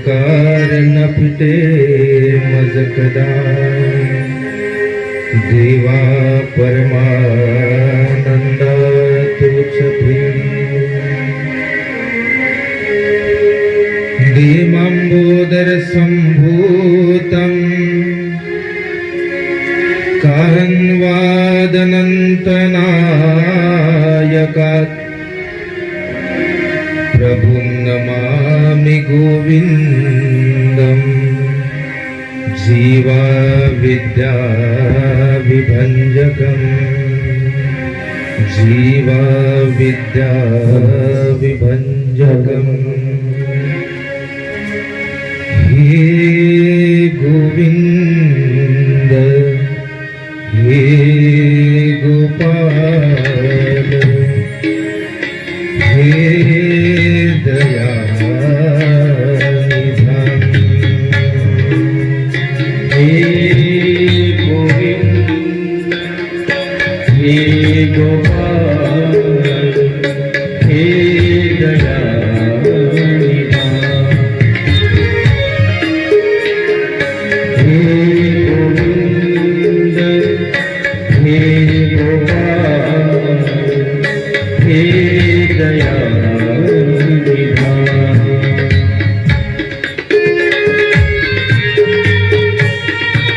ओंकार न फिटे मज कदा, देवा परमानंद तूच प्रिय। दीमांबोदर संभूतं कान्वादनन्तनायकात्, प्रभुं नमामि गोविन्दं, जीवा विद्या विभञ्जकम्, जीवा विद्या विभञ्जकम्। हे गोविंद हे गोपाल, हे दयानिधान, हे गोविंद हे गोपाल, हे दयानिधान, हे गोविंद हे गोपाल, हे दयानिधान।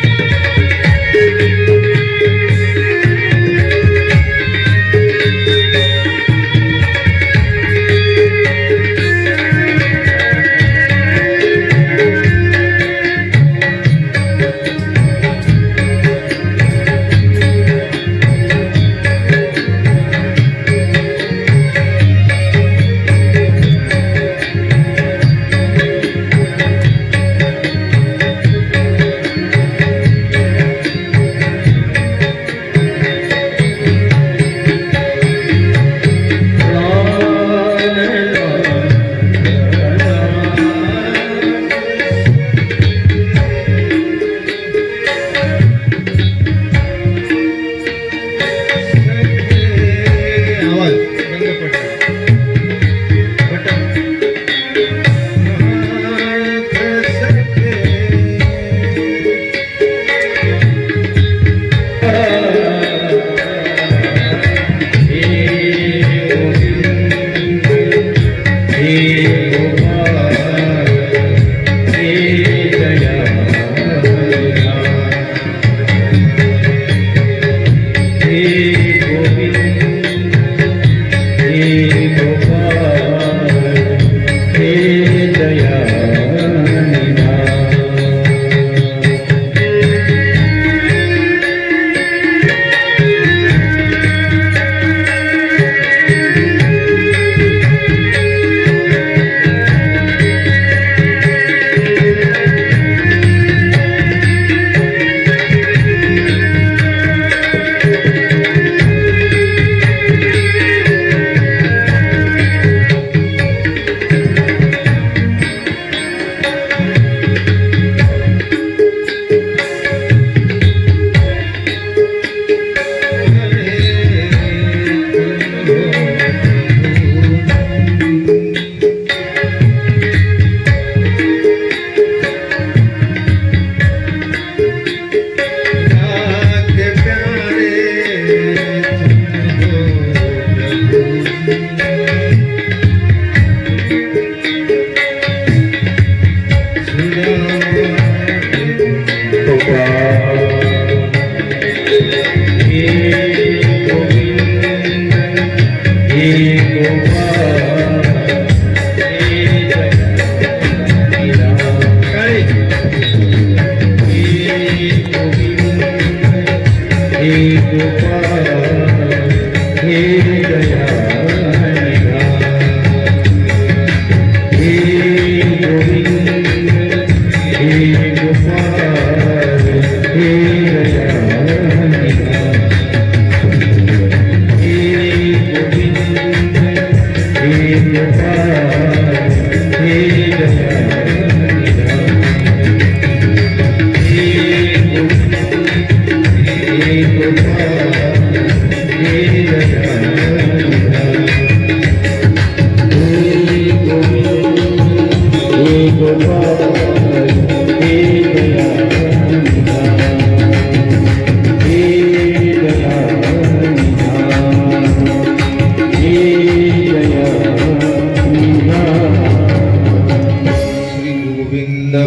Govinda,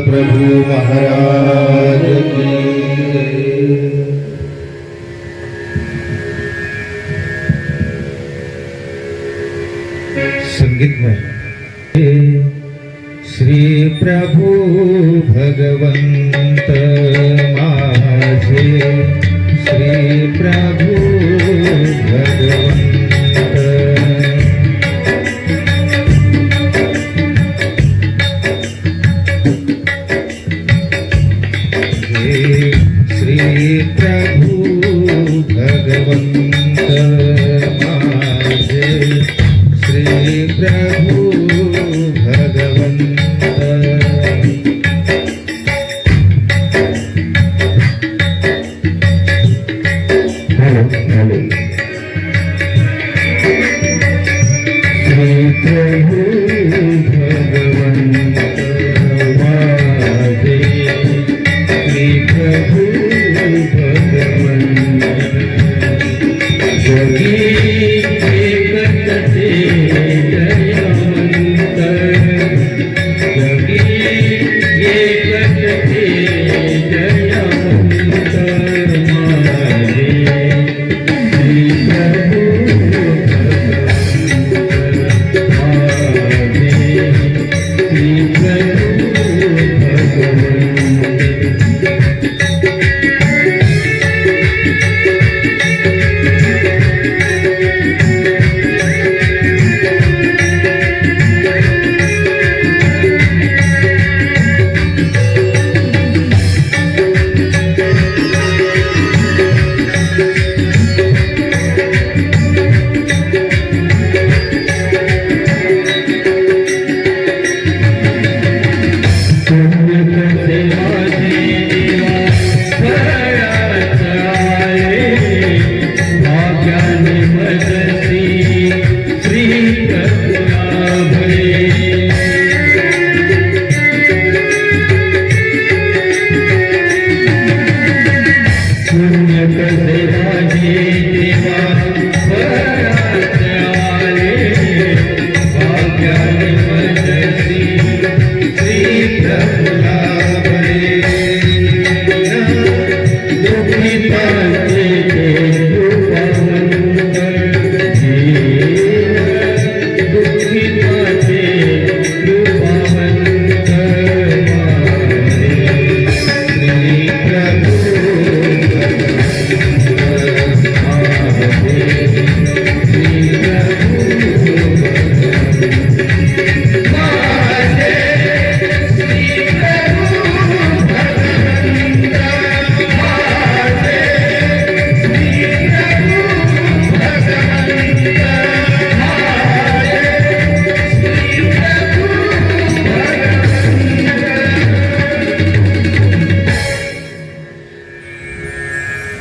प्रभु महाराज की संगीत में श्री प्रभु भगवंत माझे श्री प्रभु भगवंत श्री प्रभु भगवंत माझे श्री प्रभु भगवंत श्री प्रभु भगवंत माझे श्री प्रभु भगवंत जगी एकते जयवंत जगी एकते जयवंत माझे श्री प्रभु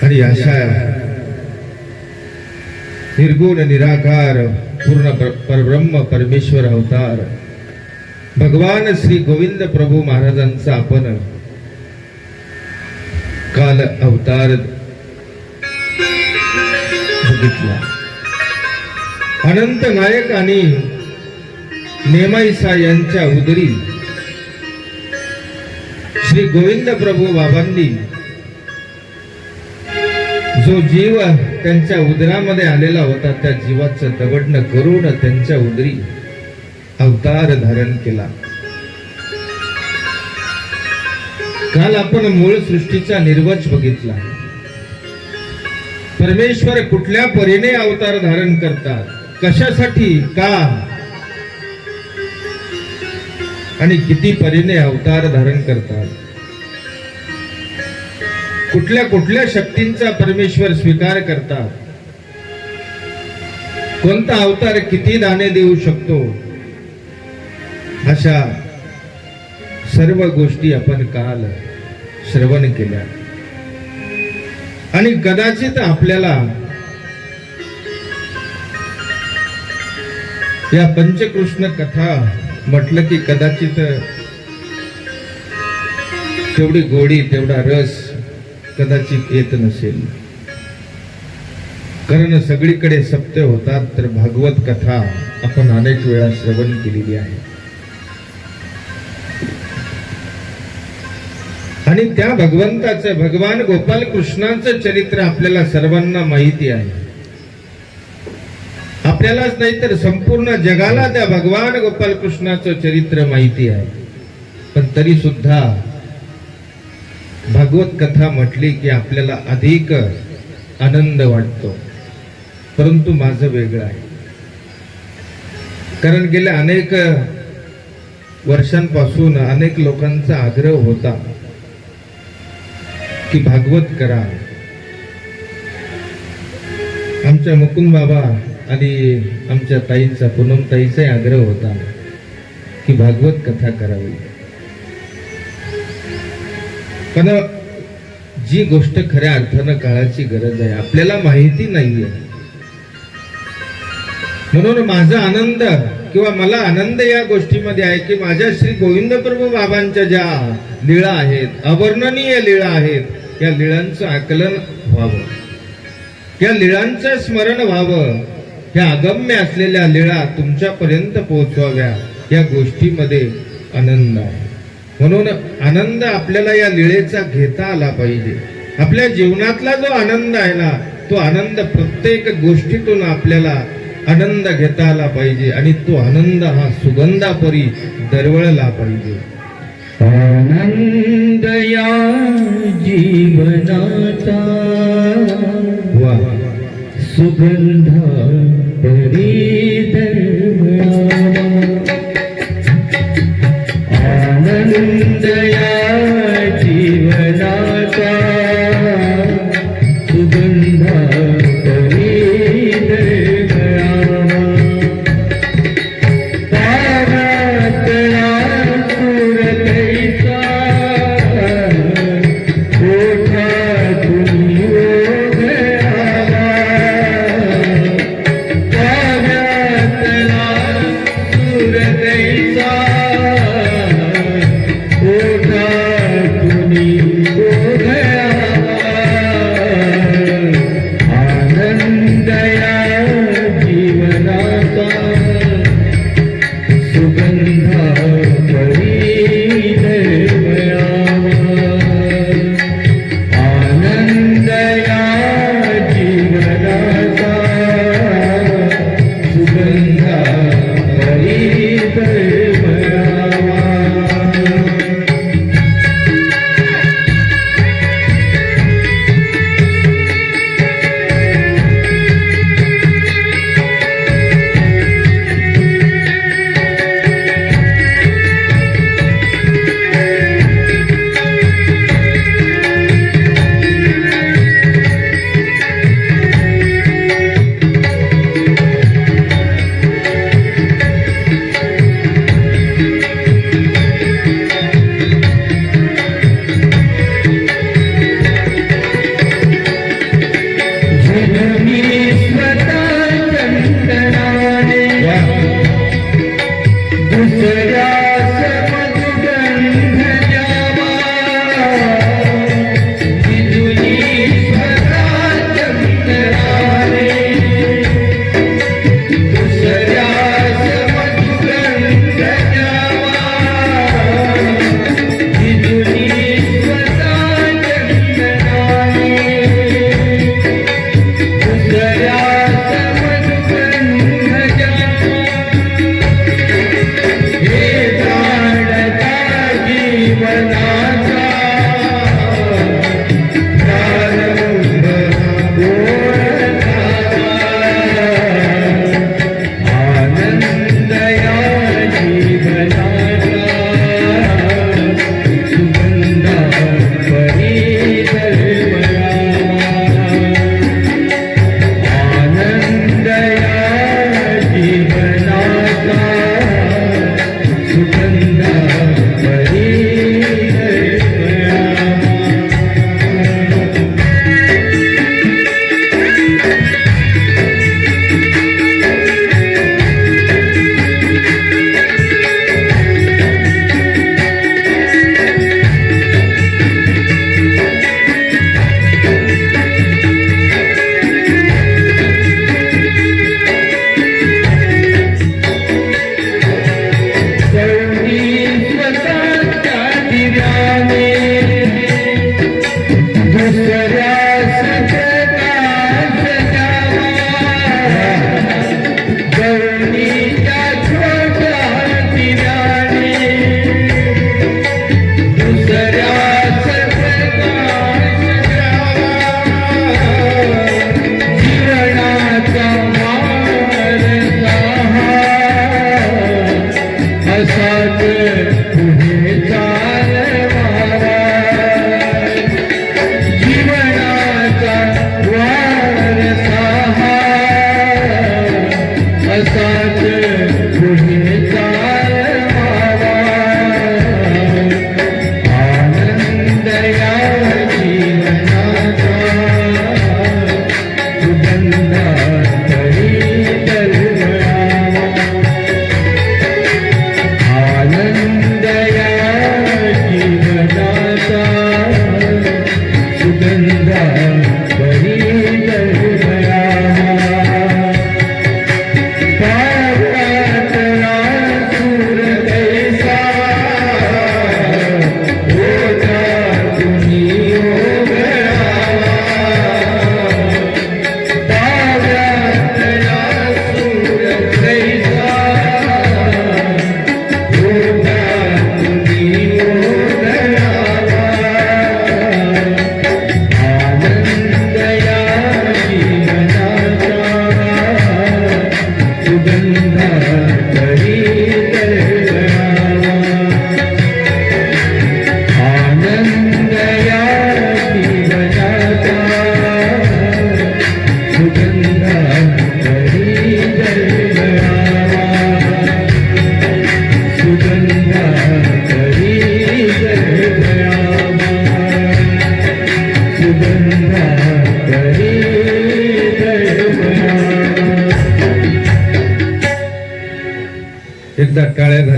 आणि अशा निर्गुण निराकार पूर्ण परब्रह्म परमेश्वर अवतार भगवान श्री गोविंद प्रभू महाराजांचा आपण काल अवतार बघितला. अनंत नायक आणि नेमाईसा यांच्या उदरी श्री गोविंद प्रभू बाबांनी जो जीव त्यांच्या उदरामध्ये आलेला होता त्या जीवाचं दगडण करून त्यांच्या उदरी अवतार धारण केला. काल आपण मूळ सृष्टीचा निर्वच बघितला. परमेश्वर कुठल्या परीने अवतार धारण करतात, कशासाठी, का आणि किती परीने अवतार धारण करतात, कुठल्या कुठल्या शक्तींचा परमेश्वर स्वीकार करतात, कोणता अवतार किती दाने देऊ शकतो, अशा सर्व गोष्टी आपण काल श्रवण केल्या. आणि कदाचित आपल्याला या पंचकृष्ण कथा म्हटलं की कदाचित तेवढी गोडी तेवढा रस कदाचित येत नसेल, कारण सगळीकडे सत्य होतात. तर भागवत कथा आपण अनेक वेळा श्रवण केलेली आहे. आणि त्या भगवंताचं, भगवान गोपाल कृष्णाचं चरित्र आपल्याला सर्वांना माहिती आहे. आपल्यालाच नाही तर संपूर्ण जगाला त्या भगवान गोपाल कृष्णाचं चरित्र माहिती आहे. पण तरी सुद्धा भागवत कथा म्हटली की आपल्याला अधिक आनंद वाटतो. परंतु माझं वेगळं आहे. कारण गेल्या अनेक वर्षांपासून अनेक लोकांचा आग्रह होता की भागवत करा. आमच्या मुकुंद बाबा आणि आमच्या ताईंचा, पूनम ताईचाही आग्रह होता की भागवत कथा करावी. पण जी गोष्ट खऱ्या अर्थानं काळाची गरज आहे आपल्याला माहिती नाहीये. म्हणून माझा आनंद किंवा मला आनंद या गोष्टीमध्ये आहे की माझ्या श्री गोविंद प्रभू बाबांच्या ज्या लीळा आहेत, अवर्णनीय लीळा आहेत, या लीळांचं आकलन व्हावं, या लीळांचं स्मरण व्हावं, या अगम्य असलेल्या लीळा तुमच्यापर्यंत पोहोचवाव्या, या गोष्टीमध्ये आनंद आहे. म्हणून आनंद आपल्याला या लीळेचा घेता आला पाहिजे. आपल्या जीवनातला जो आनंद आहे ना, तो आनंद प्रत्येक गोष्टीतून आपल्याला आनंद घेता आला पाहिजे आणि तो आनंद हा सुगंधापरी दरवळला पाहिजे. आनंद या जीवनाचा वा सुगंध परी दरवळावा. आनंद या जीवनाचा सुगंध परी दरवळावा. पारातला सुरतैसा ओठातून ओघळावा. पारातला सुरतैसा ओठातून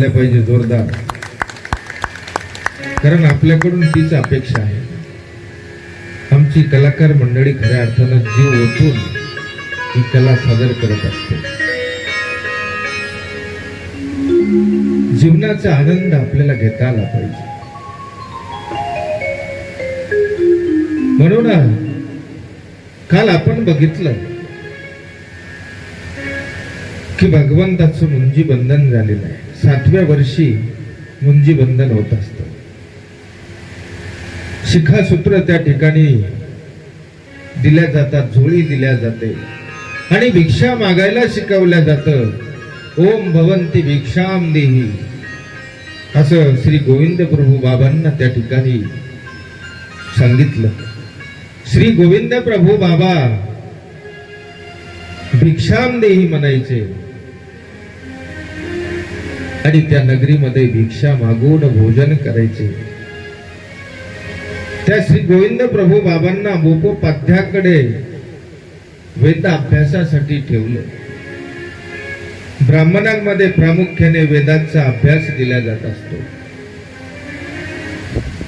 झाल्या पाहिजे जोरदार, कारण आपल्याकडून तीच अपेक्षा आहे. आमची कलाकार मंडळी खऱ्या अर्थानं जीव ओतून ही कला सादर करत असते. जीवनाचा आनंद आपल्याला घेता आला पाहिजे. म्हणून काल आपण बघितलं की भगवंताचं मुंजी बंधन झालेलं आहे. 7व्या वर्षी मुंजी बंधन होत असतं. शिखासूत्र त्या ठिकाणी दिल्या जातात, झोळी दिल्या जाते आणि भिक्षा मागायला शिकवल्या जातं. ओम भवंती भिक्षाम देही असं श्री गोविंद प्रभू बाबांना त्या ठिकाणी सांगितलं. श्री गोविंद प्रभू बाबा भिक्षाम देही म्हणायचे आणि त्या नगरीमध्ये भिक्षा मागून भोजन करायचे. त्या श्री गोविंद प्रभू बाबांना मोपोपाध्याकडे वेद अभ्यासासाठी ठेवलं. ब्राह्मणांमध्ये प्रामुख्याने वेदांचा अभ्यास दिला जात असतो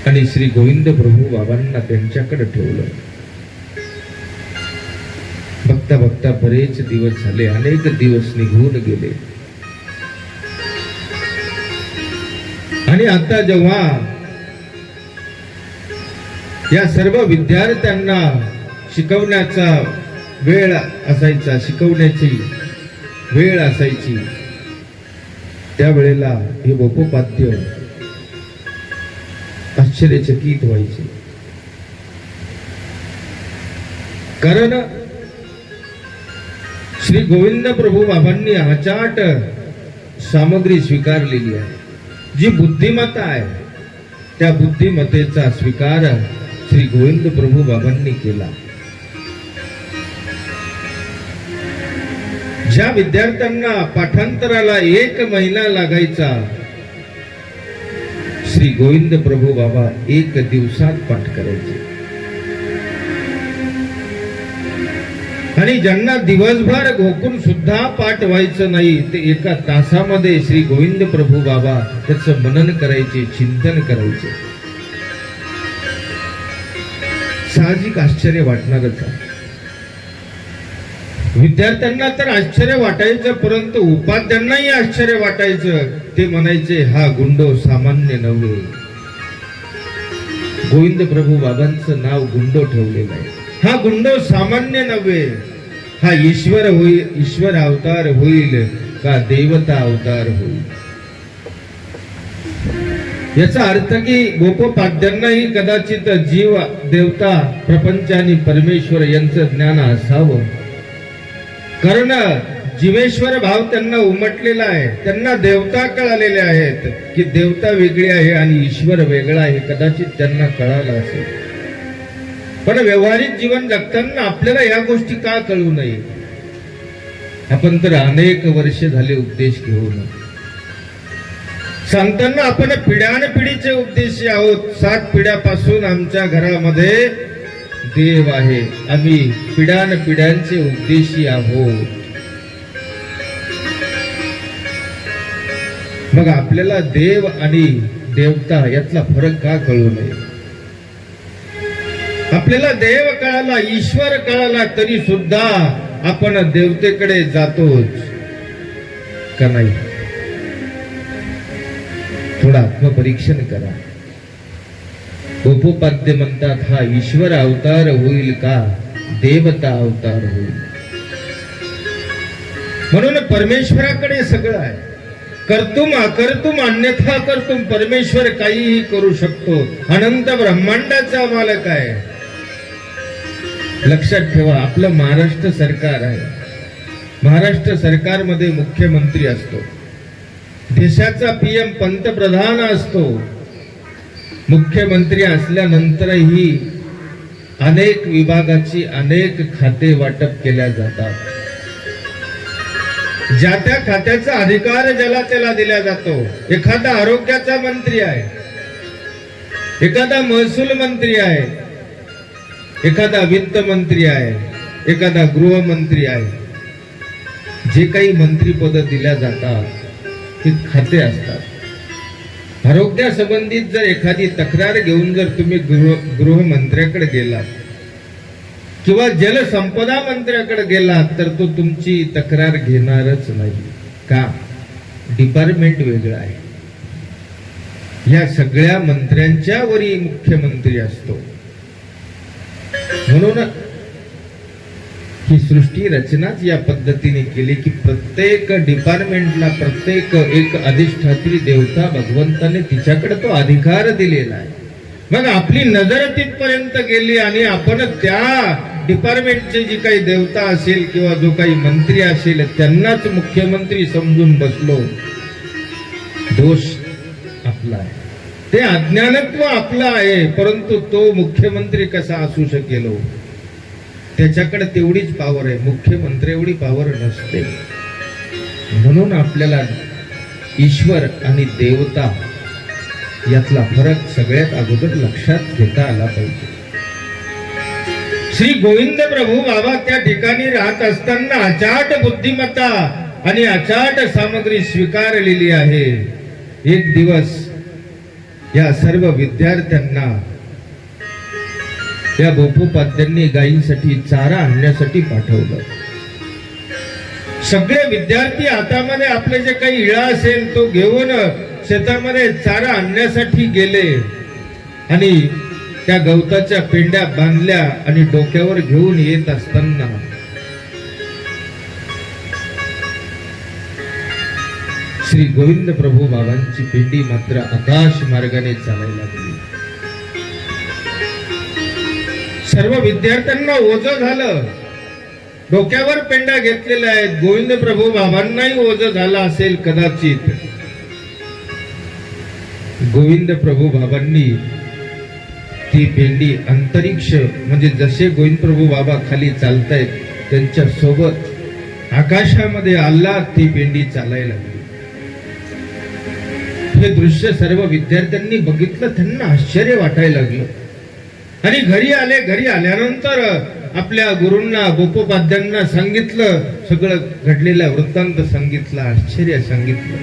आणि श्री गोविंद प्रभू बाबांना त्यांच्याकडे ठेवलं. बघता बघता बरेच दिवस झाले, अनेक दिवस निघून गेले आणि आता जेव्हा या सर्व विद्यार्थ्यांना शिकवण्याचा वेळ असायचा, शिकवण्याची वेळ असायची, त्यावेळेला हे मोपोपाध्य आश्चर्यचकित व्हायचे. कारण श्री गोविंद प्रभू बाबांनी अचाट सामग्री स्वीकारलेली आहे. जी बुद्धिमत्ता आहे त्या बुद्धिमत्तेचा स्वीकार श्री गोविंद प्रभू बाबांनी केला. ज्या विद्यार्थ्यांना पाठांतराला 1 महिना लागायचा, श्री गोविंद प्रभू बाबा 1 दिवसात पाठ करायचे. आणि ज्यांना दिवसभर घोकून सुद्धा पाठ व्हायचं नाही, ते 1 तासामध्ये श्री गोविंद प्रभू बाबा त्याचं मनन करायचे, चिंतन करायचे. साहजिक आश्चर्य वाटणारच आहे. विद्यार्थ्यांना तर आश्चर्य वाटायचं, परंतु उपाध्यांनाही आश्चर्य वाटायचं. ते म्हणायचे, हा गुंडो सामान्य नव्हे. गोविंद प्रभू बाबांचं नाव गुंडो ठेवलेलं आहे. हा गुंडो सामान्य नव्हे. हा ईश्वर होईल, ईश्वर अवतार होईल का देवता अवतार होईल. याचा अर्थ की गोपोपाध्यांनाही कदाचित जीव, देवता, प्रपंच आणि परमेश्वर यांचं ज्ञान असावं. कारण जीवेश्वर भाव त्यांना उमटलेला आहे. त्यांना देवता कळालेल्या आहेत की देवता वेगळी आहे आणि ईश्वर वेगळा आहे. कदाचित त्यांना कळालं असेल, पण व्यावहारिक जीवन जगताना आपल्याला या गोष्टी का कळू नये. आपण तर अनेक वर्ष झाले उपदेश घेऊन सांगताना आपण पिढ्यानपिढीचे उपदेशी आहोत. 7 पिढ्यापासून आमच्या घरामध्ये देव आहे. आम्ही पिढ्यानपिढ्यांचे उपदेशी आहोत. मग आपल्याला देव आणि देवता यातला फरक का कळू नये. आपल्याला देव कळाला, ईश्वर कळाला, तरी सुद्धा आपण देवतेकडे जातोच का नाही. थोडं आत्मपरीक्षण करा. गोपोपाध्य म्हणतात, हा ईश्वर अवतार होईल का देवता अवतार होईल. म्हणून परमेश्वराकडे सगळं आहे. कर्तुम अकर्तुम अन्यथा कर्तुम. परमेश्वर काहीही करू शकतो. अनंत ब्रह्मांडाचा मालक आहे. लक्षात ठेवा, आपलं महाराष्ट्र सरकार आहे. महाराष्ट्र सरकारमध्ये मुख्यमंत्री असतो. देशाचा PM पंतप्रधान असतो. मुख्यमंत्री असल्यानंतरही अनेक विभागाची अनेक खाते वाटप केल्या जातात. ज्या त्या खात्याचा अधिकार ज्याला त्याला दिला जातो. एखादा आरोग्याचा मंत्री आहे, एखादा महसूल मंत्री आहे, एखादा वित्त मंत्री आहे, एखादा गृहमंत्री आहे. जे काही मंत्रीपद दिल्या जातात ते खाते असतात. आरोग्यासंबंधित जर एखादी तक्रार घेऊन जर तुम्ही गृहमंत्र्याकडे गेलात किंवा जलसंपदा मंत्र्याकडे गेलात तर तो तुमची तक्रार घेणारच नाही. का? डिपार्टमेंट वेगळं आहे. या सगळ्या मंत्र्यांच्या वरी मुख्यमंत्री असतो. म्हणून ही सृष्टी रचनाच या पद्धतीने केली की प्रत्येक डिपार्टमेंटला प्रत्येक एक अधिष्ठात्री देवता भगवंताने तिच्याकडे तो अधिकार दिलेला आहे. मग आपली नजर तिथपर्यंत गेली आणि आपण त्या डिपार्टमेंटची जी काही देवता असेल किंवा जो काही मंत्री असेल त्यांनाच मुख्यमंत्री समजून बसलो. दोष आपला आहे, ते अज्ञानत्व आपलं आहे. परंतु तो मुख्यमंत्री कसा असू शकेल? त्याच्याकडे तेवढीच पावर आहे, मुख्यमंत्री एवढी पावर नसते. म्हणून आपल्याला ईश्वर आणि देवता यातला फरक सगळ्यात अगोदर लक्षात घेता आला पाहिजे. श्री गोविंद प्रभू बाबा त्या ठिकाणी राहत असताना अचाट बुद्धिमत्ता आणि अचाट सामग्री स्वीकारलेली आहे. एक दिवस या सर्व विद्यार्थ्यांना या गोपोपाध्यांनी गायींसाठी चारा आणण्यासाठी पाठवलं. सगळे विद्यार्थी हातामध्ये आपले जे काही इळा असेल तो घेऊन शेतामध्ये चारा आणण्यासाठी गेले आणि त्या गवताच्या पेंड्या बांधल्या आणि डोक्यावर घेऊन येत असताना श्री गोविंद प्रभू बाबांची पेंडी मात्र आकाश मार्गाने चालायला लागली. सर्व विद्यार्थ्यांना ओझं झालं. डोक्यावर पेंड्या घेतलेल्या आहेत. गोविंद प्रभू बाबांनाही ओझं झालं असेल कदाचित. गोविंद प्रभू बाबांनी ती पेंडी अंतरिक्ष म्हणजे जसे गोविंद प्रभू बाबा खाली चालतायत त्यांच्या सोबत आकाशामध्ये आल्हाद ती पेंडी चालायला लागली. हे दृश्य सर्व विद्यार्थ्यांनी बघितलं. त्यांना आश्चर्य वाटायला लागलं आणि घरी आले. घरी आल्यानंतर आपल्या गुरूंना गोपोपाध्यांना सांगितलं. सगळं घडलेला वृत्तांत सांगितलं, आश्चर्य सांगितलं.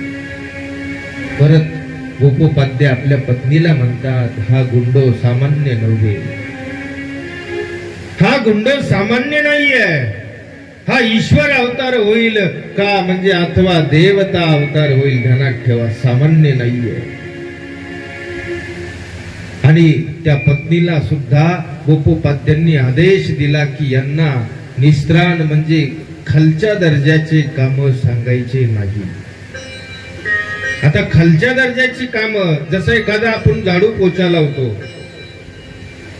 परत गोपोपाध्य आपल्या पत्नीला म्हणतात, हा गुंडो सामान्य नव्हे. हा गुंडो सामान्य नाहीये. हा ईश्वर अवतार होईल का म्हणजे अथवा देवता अवतार होईल. ध्यानात ठेवा, सामान्य नाहीये. आणि त्या पत्नीला सुद्धा गोपोपाध्यांनी आदेश दिला की यांना निस्त्राण म्हणजे खालच्या दर्जाचे काम सांगायचे नाही. आता खालच्या दर्जाची कामं जसं एखादा आपण झाडू पोछा लावतो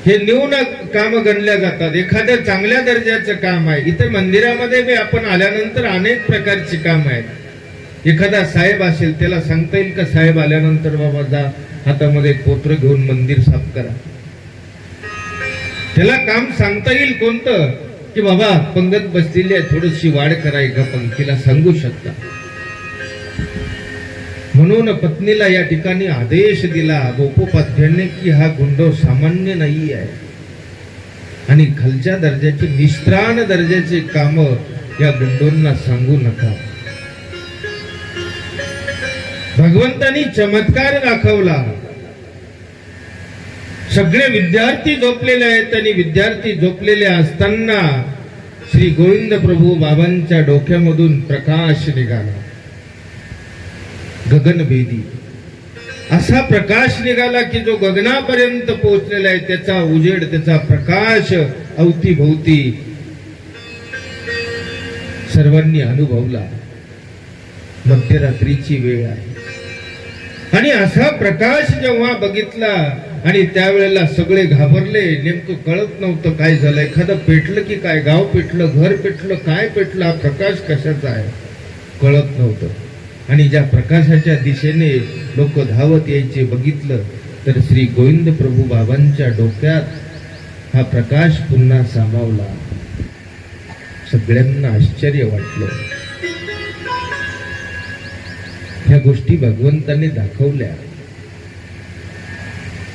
हे न्यून काम गणल्या जातात. एखाद्या चांगल्या दर्जाचं काम आहे. इथे मंदिरामध्ये आपण आल्यानंतर अनेक प्रकारची काम आहेत. एखादा साहेब असेल त्याला सांगता येईल का साहेब आल्यानंतर बाबा जा हातामध्ये पोत्र घेऊन मंदिर साफ करा? त्याला काम सांगता येईल कोणतं की बाबा पंगत बसलेली आहे थोडीशी वाढ कराय का पंक्तीला सांगू शकता. म्हणून पत्नीला या ठिकाणी आदेश दिला गोपोपाध्याने की हा गुंडो सामान्य नाही आहे आणि खालच्या दर्जाची निस्त्राण दर्जाची काम या गुंडोंना सांगू नका. भगवंतानी चमत्कार दाखवला. सगळे विद्यार्थी झोपलेले आहेत आणि विद्यार्थी झोपलेले असताना श्री गोविंद प्रभू बाबांच्या डोक्यामधून प्रकाश निघाला. गगनभेदी असा प्रकाश निघाला की जो गगनापर्यंत पोहोचलेला आहे. त्याचा उजेड, त्याचा प्रकाश अवतीभोवती सर्वांनी अनुभवला. मध्यरात्रीची वेळ आहे आणि असा प्रकाश जेव्हा बघितला आणि त्यावेळेला सगळे घाबरले. नेमकं कळत नव्हतं काय झालं. एखादं पेटलं की काय, गाव पेटलं, घर पेटलं, काय पेटलं, हा प्रकाश कशाचा आहे कळत नव्हतं. आणि ज्या प्रकाशाच्या दिशेने लोक धावत यायचे बघितलं तर श्री गोविंद प्रभू बाबांच्या डोक्यात हा प्रकाश पुन्हा सामावला. सगळ्यांना आश्चर्य वाटलं. ह्या गोष्टी भगवंतांनी दाखवल्या,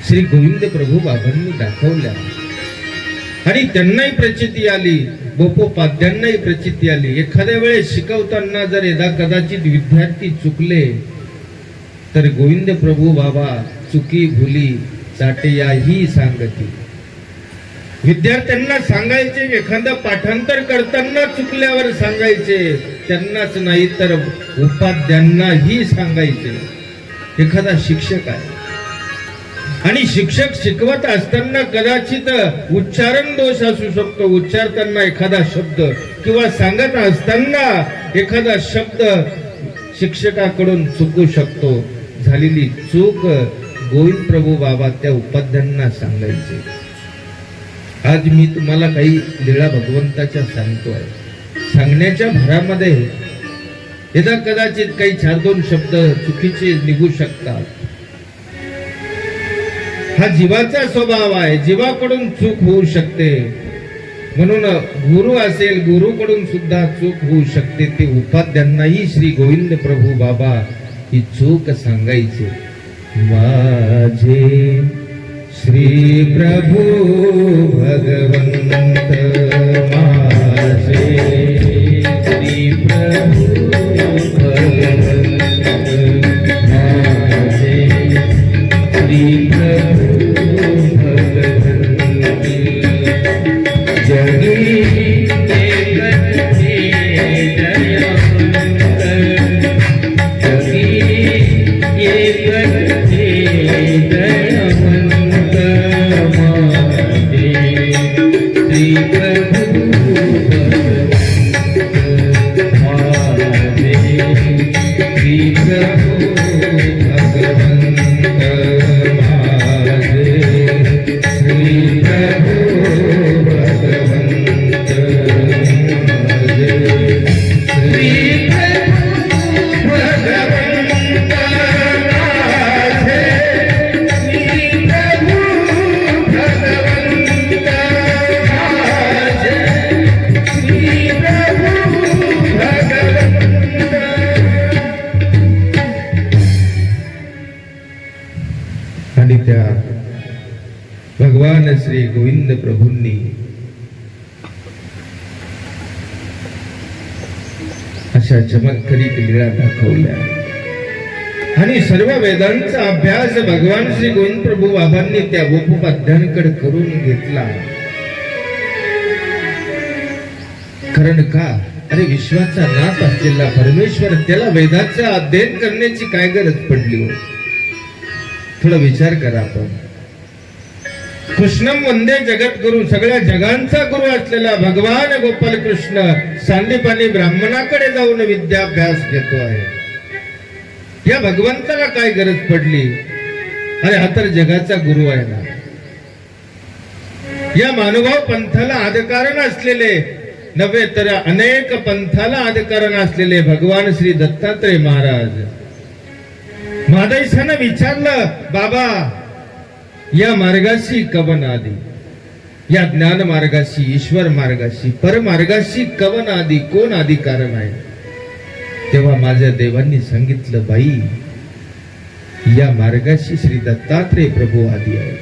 श्री गोविंद प्रभू बाबांनी दाखवल्या आणि त्यांनाही प्रचिती आली, गोपोपाध्यांनाही प्रचिती आली. एखाद्या वेळेस शिकवताना जर कदाचित विद्यार्थी चुकले तर गोविंद प्रभू बाबा चुकी भुली चाटयाही सांगती. विद्यार्थ्यांना सांगायचे, एखादं पाठांतर करताना चुकल्यावर सांगायचे, त्यांनाच नाही तर उपाध्यांनाही सांगायचे. एखादा शिक्षक आहे आणि शिक्षक शिकवत असताना कदाचित उच्चारण दोष असू शकतो, उच्चारताना एखादा शब्द किंवा सांगत असताना एखादा शब्द शिक्षकाकडून चुकू शकतो. झालेली चूक गोविंद प्रभू बाबा त्या उपाध्यांना सांगायचे. आज मी तुम्हाला काही लीळा भगवंताच्या सांगतोय. सांगण्याच्या भरामध्ये यदा कदाचित काही 4-2 शब्द चुकीचे निघू शकतात. हा जीवाचा स्वभाव आहे, जीवाकडून चूक होऊ शकते. म्हणून गुरु असेल, गुरुकडून सुद्धा चूक होऊ शकते. ते उपाध्यांनाही श्री गोविंद प्रभू बाबा ही चूक सांगायचे. माझे श्री प्रभु भगवंत, माझे श्री प्रभु भगवंत, माझे श्री प्रभु भगवंत, जगी आणि त्या भगवान श्री गोविंद प्रभूंनी अशा चमत्कारिक लीळा दाखवल्या. आणि सर्व वेदांचा अभ्यास भगवान श्री गोविंद प्रभू बाबांनी त्या गोपोपाध्यांकडे करून घेतला. कारण का? अरे विश्वाचा नाथ असलेला परमेश्वर, त्याला वेदाचा अध्ययन करण्याची काय गरज पडली हो? थोडा विचार करा आपण. कृष्णम वंदे जगद्गुरु, सगळ्या जगांचा गुरु असलेला भगवान गोपाल कृष्ण सांदीपानी ब्राह्मणाकडे जाऊन विद्याभ्यास घेतो आहे. या भगवंताला काय गरज पडली? अरे हा तर जगाचा गुरु आहे ना. या मानुभाव पंथाला आदकारण असलेले नव्हे तर अनेक पंथाला आदकारण असलेले भगवान श्री दत्तात्रय महाराज महादेशानं विचारलं, बाबा या मार्गाशी कवन आदी, या ज्ञान मार्गाशी, ईश्वर मार्गाशी, परमार्गाशी कवन आदी, कोण आदी कारण आहे? तेव्हा माझ्या देवांनी सांगितलं, बाई या मार्गाशी श्री दत्तात्रय प्रभू आदी आहे.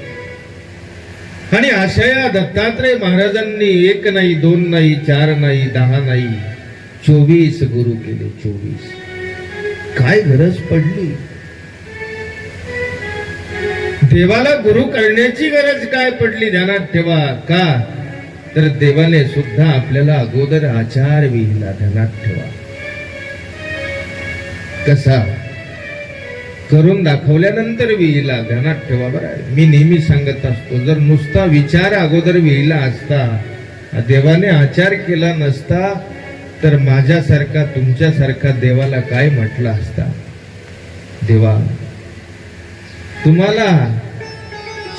आणि अशा या दत्तात्रय महाराजांनी 1 नाही, 2 नाही, 4 नाही, 10 नाही, 24 गुरु केले. 24. काय गरज पडली? देवाला गुरु करण्याची गरज काय पडली? ध्यानात ठेवा. का? तर देवाने सुद्धा आपल्याला अगोदर आचार विहिला. ध्यानात ठेवा. कसा? करून दाखवल्यानंतर विहिला. ध्यानात ठेवा बरं. मी नेहमी सांगत असतो, जर नुसता विचार अगोदर विहिला असता, देवाने आचार केला नसता, तर माझ्यासारखा तुमच्यासारखा देवाला काय म्हटलं असता? देवा तुम्हाला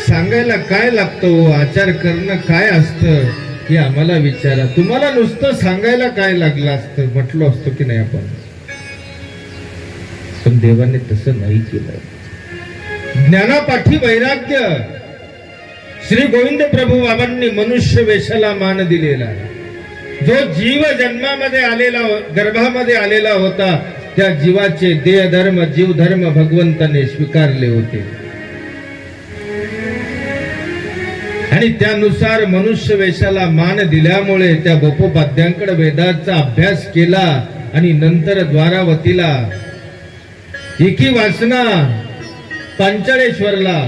सांगायला काय लागतं, आचार करणं काय असतं हे आम्हाला विचारा. तुम्हाला नुसतं सांगायला काय लागलं असतं, म्हटलं असतं की नाही आपण? पण देवाने तसं नाही केलं. ज्ञानापाठी वैराग्य. श्री गोविंद प्रभू बाबांनी मनुष्य वेशाला मान दिलेला. जो जीव जन्मामध्ये आलेला, गर्भामध्ये आलेला होता, त्या जीवाचे देह धर्म, जीव धर्म भगवंताने स्वीकारले होते. आणि त्यानुसार मनुष्य वेशाला मान दिल्यामुळे त्या गोपोपाध्यांकडे वेदाचा अभ्यास केला. आणि नंतर द्वारावतीला एकी वासना पांचाळेश्वरला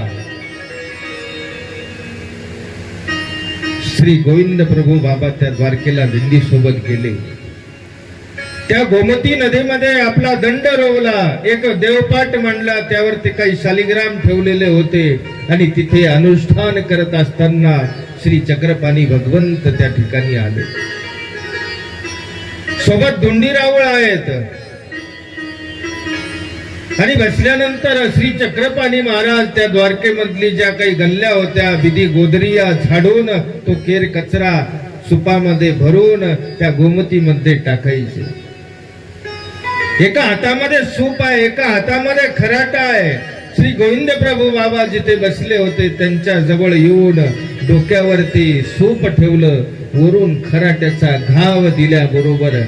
श्री गोविंद प्रभू बाबा त्या द्वारकेला दिंडी सोबत गेले. त्या गोमती नदीमध्ये आपला दंड रोवला, एक देवपाट मांडला, त्यावरती काही शालिग्राम ठेवलेले होते आणि तिथे अनुष्ठान करत असताना श्री चक्रपाणी भगवंत त्या ठिकाणी आले. सोबत धुंडीरावळ आहेत आणि बसल्यानंतर श्री चक्रपाणी महाराज त्या द्वारकेमधली ज्या काही गल्ल्या होत्या विधी गोदरिया झाडून तो केर कचरा सुपामध्ये भरून त्या गोमतीमध्ये टाकायचे. एका हातामध्ये सूप आहे, एका हातामध्ये खराटा आहे. श्री गोविंद प्रभू बाबा जिथे बसले होते त्यांच्या जवळ येऊन डोक्यावरती सूप ठेवलं, वरून खराट्याचा घाव दिल्याबरोबर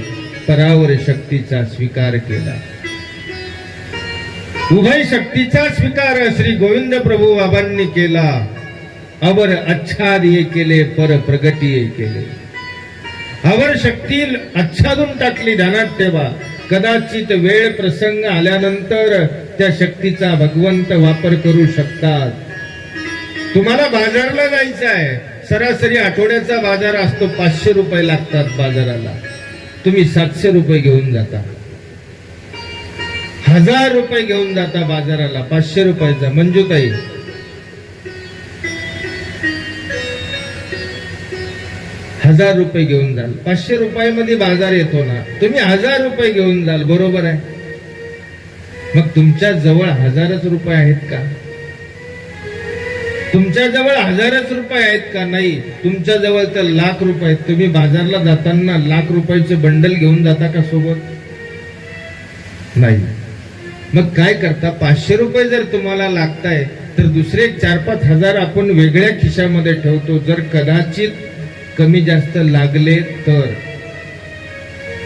परावर शक्तीचा स्वीकार केला. उभय शक्तीचा स्वीकार श्री गोविंद प्रभू बाबांनी केला. अवर आच्छादिये केले, पर प्रगतीये केले. अवर शक्ती आच्छादून टाकली. ध्यानात ठेवा, कदाचित वेळ प्रसंग आल्यानंतर त्या शक्तीचा भगवंत वापर करू शकतात. तुम्हाला बाजारला जायचं आहे, सरासरी आठवड्याचा बाजार असतो, 500 रुपये लागतात बाजाराला. तुम्ही 700 रुपये घेऊन जाता, 1000 रुपये घेऊन जाता बाजाराला 500 रुपयाचा. मंजूताई, हजार रुपये घेऊन जाल, 500 रुपयामध्ये बाजार येतो ना, तुम्ही 1000 रुपये घेऊन जाल, बरोबर आहे. मग तुमच्या जवळ 1000च रुपये आहेत का? तुमच्या जवळ 1000च रुपये आहेत का? नाही, तुमच्या जवळ तर लाख रुपये आहेत. तुम्ही बाजारला जाताना लाख रुपयाचे बंडल घेऊन जाता का सोबत? नाही. मग काय करता? 500 रुपये जर तुम्हाला लागताय तर दुसरे 4-5 हजार आपण वेगळ्या खिशामध्ये ठेवतो, जर कदाचित कमी जास्त लागले तर.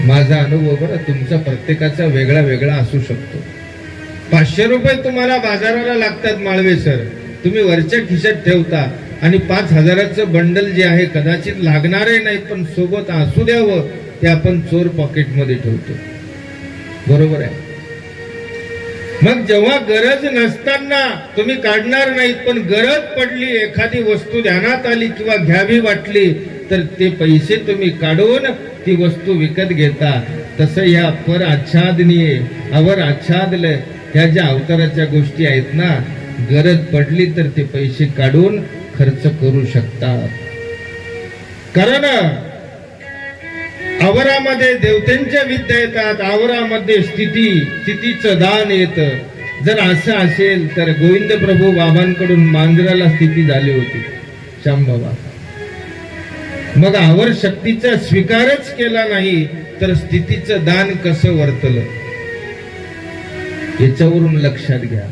माझा अनुभव बरं, तुमचा प्रत्येकाचा वेगळा वेगळा असू शकतो. 500 रुपये तुम्हाला बाजाराला लागतात माळवे सर, तुम्ही वरच्या खिशात ठेवता आणि 5000चं बंडल जे आहे कदाचित लागणारे नाही पण सोबत असू द्यावं ते आपण चोर पॉकेटमध्ये ठेवतो, बरोबर आहे. मग जेव्हा गरज नसताना तुम्ही काढणार नाहीत, पण गरज पडली, एखादी वस्तू ध्यानात आली किंवा घ्यावी वाटली तर ते पैसे तुम्ही काढून ती वस्तू विकत घेता. तसं या पर आच्छादनीय, अवर आच्छादलं, ह्या ज्या अवताराच्या गोष्टी आहेत ना, गरज पडली तर ते पैसे काढून खर्च करू शकतात. कारण आवरामध्ये देवतेंच्या विद्या येतात, आवरामध्ये स्थितीचं दान येतं. जर असं असेल तर गोविंद प्रभू बाबांकडून मांजराला स्थिती झाली होती, शामबाबा. मग आवर शक्तीचा स्वीकारच केला नाही तर स्थितीचं दान कसं वर्तलं? याच्यावरून लक्षात घ्या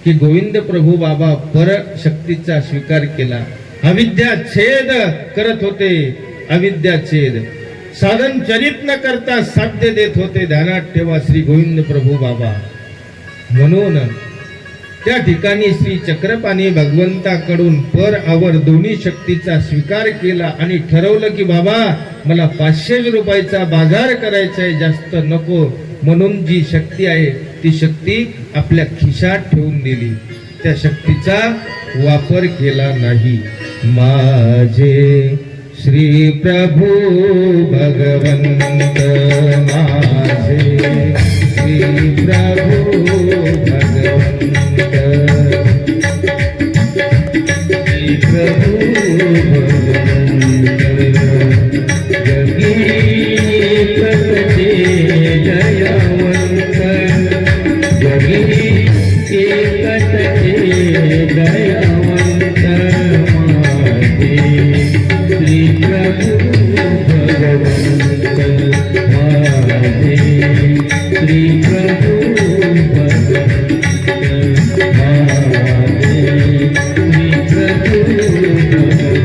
की गोविंद प्रभू बाबा पर शक्तीचा स्वीकार केला. अविद्या छेद करत होते, अविद्या छेद साधन चरित न करता साध्य देत होते. ध्यानात ठेवा श्री गोविंद प्रभू बाबा. म्हणून त्या ठिकाणी श्री चक्रपाणी भगवंताकडून पर अवर दोन्ही शक्तीचा स्वीकार केला आणि ठरवलं की बाबा मला 500 रुपयाचा बाजार करायचा आहे, जास्त नको. म्हणून जी शक्ती आहे ती शक्ती आपल्या खिशात ठेवून दिली, त्या शक्तीचा वापर केला नाही. माझे श्री प्रभू भगवंत, माझे श्री प्रभू भगवंत, श्री प्रभू भगवंत, जगीत दयावंत, जगीत दयावंत, माझे श्री प्रभू भगवंत, माझे श्री प्रभू भगवंत, माझे श्री प्रभू भगवंत.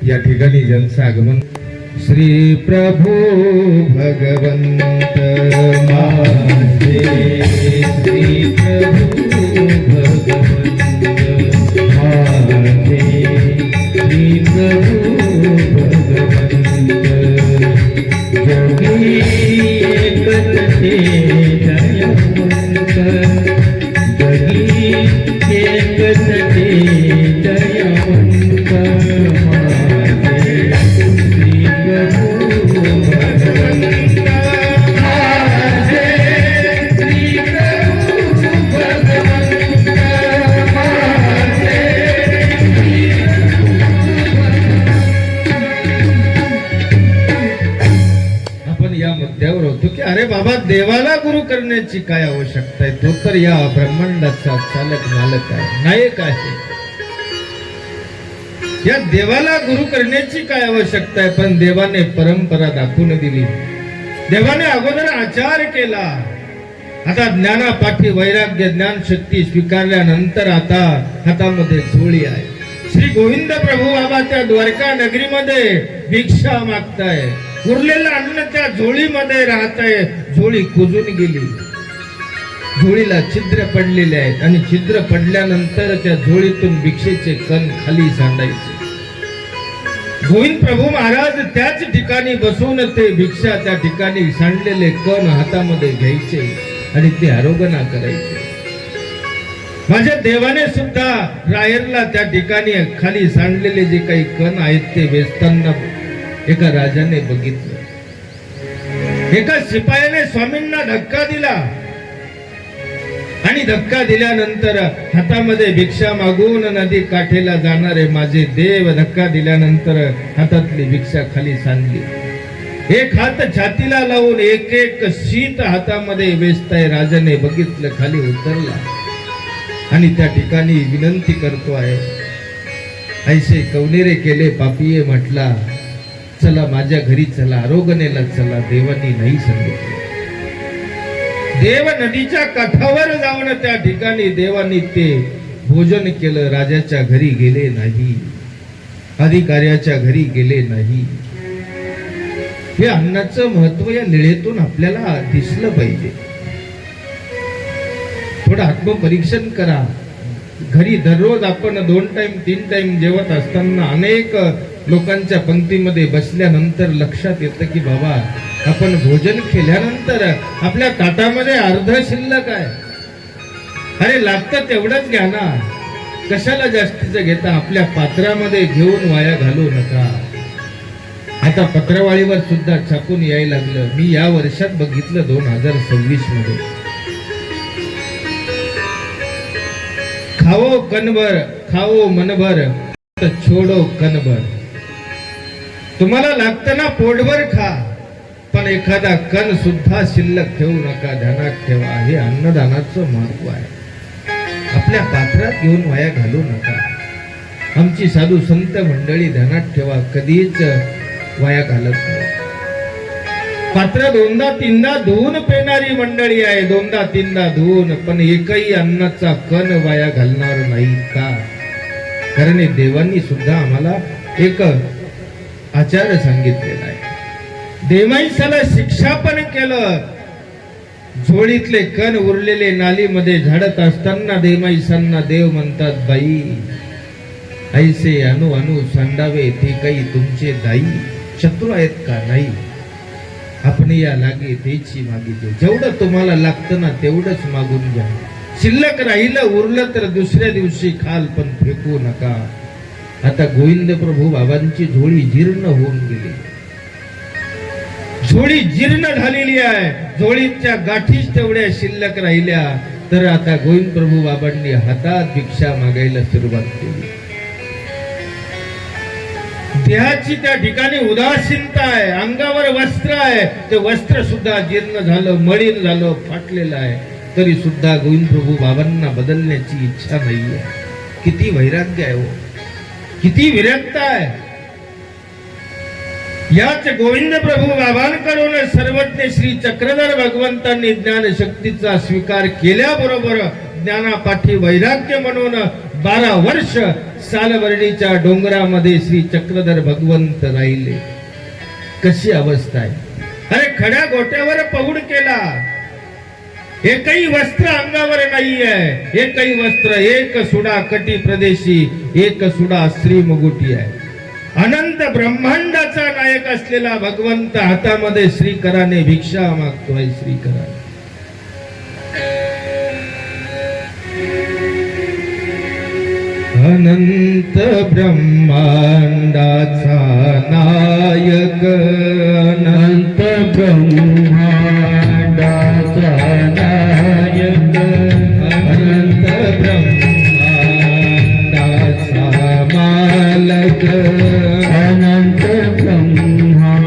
या ठिकाणी ज्यांचं आगमन श्री प्रभू भगवंत, माझे श्री प्रभू भगवंत, माझे श्री प्रभू भगवंत, जोगी एक जगी एकचते दयावंत माझे श्री प्रभू भगवंत माझे श्री प्रभू भगवंत माझे आपण या मुद्द्यावर होतो की अरे बाबा, देवाला गुरु करण्याची काय आवश्यकता आहे? तो तर या ब्रह्मांडाचा चालक मालक आहे, नायक आहे. या देवाला गुरु करण्याची काय आवश्यकता आहे? पण देवाने परंपरा दाखवून दिली. देवाने अगोदर आचार केला. आता ज्ञानापाठी वैराग्य ज्ञान शक्ती स्वीकारल्यानंतर आता हातामध्ये झोळी आहे. श्री गोविंद प्रभू बाबा त्या द्वारका नगरीमध्ये भिक्षा मागताय. उरलेलं अन्न त्या झोळीमध्ये राहतंय. झोळी कुजून गेली. झोळीला छिद्र पडलेले आहेत आणि छिद्र पडल्यानंतर त्या झोळीतून भिक्षेचे कण खाली सांडायचे. गोविंद प्रभू महाराज त्याच ठिकाणी बसून ते भिक्षा त्या ठिकाणी सांडलेले कण हातामध्ये घ्यायचे आणि ते आरोगणा करायचे. माझ्या देवाने सुद्धा रायरला त्या ठिकाणी खाली सांडलेले जे काही कण आहेत ते वेचताना एका राजाने बघितलं. एका शिपायाने स्वामींना धक्का दिला आणि धक्का दिल्यानंतर हातामध्ये भिक्षा मागून नदी काठेला जाणारे माझे देव धक्का दिल्यानंतर हातातली भिक्षा खाली सांडली. एक हात छातीला लावून एक एक शीत हातामध्ये वेचताय. राजाने बघितलं, खाली उतरला आणि त्या ठिकाणी विनंती करतो आहे, ऐसे कवनेरे केले पापिये म्हटला, चला माझ्या घरी चला, आरोगणेला चला. देवानी नाही सांगितलं. देव नदीच्या काठावर जाऊन त्या ठिकाणी देवानी ते भोजन केलं. राजाच्या घरी गेले नाही, अधिकाऱ्याच्या घरी गेले नाही. हे अन्नाचं महत्व या लीळेतून आपल्याला दिसलं पाहिजे. थोडं आत्मपरीक्षण करा. घरी दररोज आपण 2 टाइम 3 टाइम जेवत असताना अनेक लोकांच्या पंक्तीमध्ये बसल्यानंतर लक्षात येतं की बाबा, आपण भोजन केल्यानंतर आपल्या ताटामध्ये अर्ध शिल्लक आहे. अरे लागतं तेवढंच घ्या ना, कशाला जास्तीचं घेता? आपल्या पात्रामध्ये घेऊन वाया घालू नका. आता पत्रवाळीवर सुद्धा छापून यायला लागलं. मी या वर्षात बघितलं 2026 मध्ये, खाओ कणभर खाओ मनभर छोडो कणभर. तुम्हाला लागतं ना पोटभर खा, पण एखादा कण सुद्धा शिल्लक ठेवू नका. ध्यानात ठेवा, हे अन्नदानाचं महत्व आहे. आपल्या पात्रात घेऊन वाया घालू नका. आमची साधू संत मंडळी ध्यानात ठेवा, कधीच वाया घालत नाही. पात्र 2दा-3दा धुवून पेणारी मंडळी आहे. 2दा-3दा धुवून, पण एकही अन्नाचा कण वाया घालणार नाही का? कारण देवांनी सुद्धा आम्हाला एक आचार सांगितलेला आहे. देवाईसाला शिक्षा पण केलं. झोळीतले कण उरलेले नालीमध्ये झाडत असताना देवाईसांना देव म्हणतात, बाई ऐसे अनु अनु सांडावे ते काही तुमचे दाई. शत्रू आहेत का? नाही. आपण या लागे त्याची मागितली. जेवढं तुम्हाला लागतं ना तेवढंच मागून घ्या. शिल्लक राहिलं उरलं तर दुसऱ्या दिवशी खाल, पण फेकू नका. आता गोविंद प्रभू बाबांची झोळी जीर्ण होऊन गेली. झोळी जीर्ण झालेली आहे. झोळीच्या गाठीच तेवढ्या शिल्लक राहिल्या. तर आता गोविंद प्रभू बाबांनी हातात भिक्षा मागायला सुरुवात केली. देहाची त्या ठिकाणी उदासीनता आहे. अंगावर वस्त्र आहे, ते वस्त्र सुद्धा जीर्ण झालं, मळीन झालं, फाटलेलं आहे. तरी सुद्धा गोविंद प्रभू बाबांना बदलण्याची इच्छा नाहीये. किती वैराग्य आहे हो, किती विरक्त आहे. याच गोविंद प्रभू बाबांकडून सर्वज्ञ श्री चक्रधर भगवंतांनी ज्ञान शक्तीचा स्वीकार केल्याबरोबर ज्ञानापाठी वैराग्य म्हणून 12 वर्ष सालवर्णीच्या डोंगरामध्ये श्री चक्रधर भगवंत राहिले. कशी अवस्था आहे. अरे खड्या गोट्यावर पहुड केला. एकही वस्त्र अंगावर नाही आहे. एकही वस्त्र, एक सुडा कटी प्रदेशी, एक सुडा श्री मुगुटी आहे. अनंत ब्रह्मांडाचा नायक असलेला भगवंत हातामध्ये श्रीकराने भिक्षा मागतोय. श्रीकराने अनंत ब्रह्मांडाचा नायक अनंत ब्रह्मांडाचा नायक अनंत ब्रह्मांडाचा मालक अनंत ब्रह्मांडाचा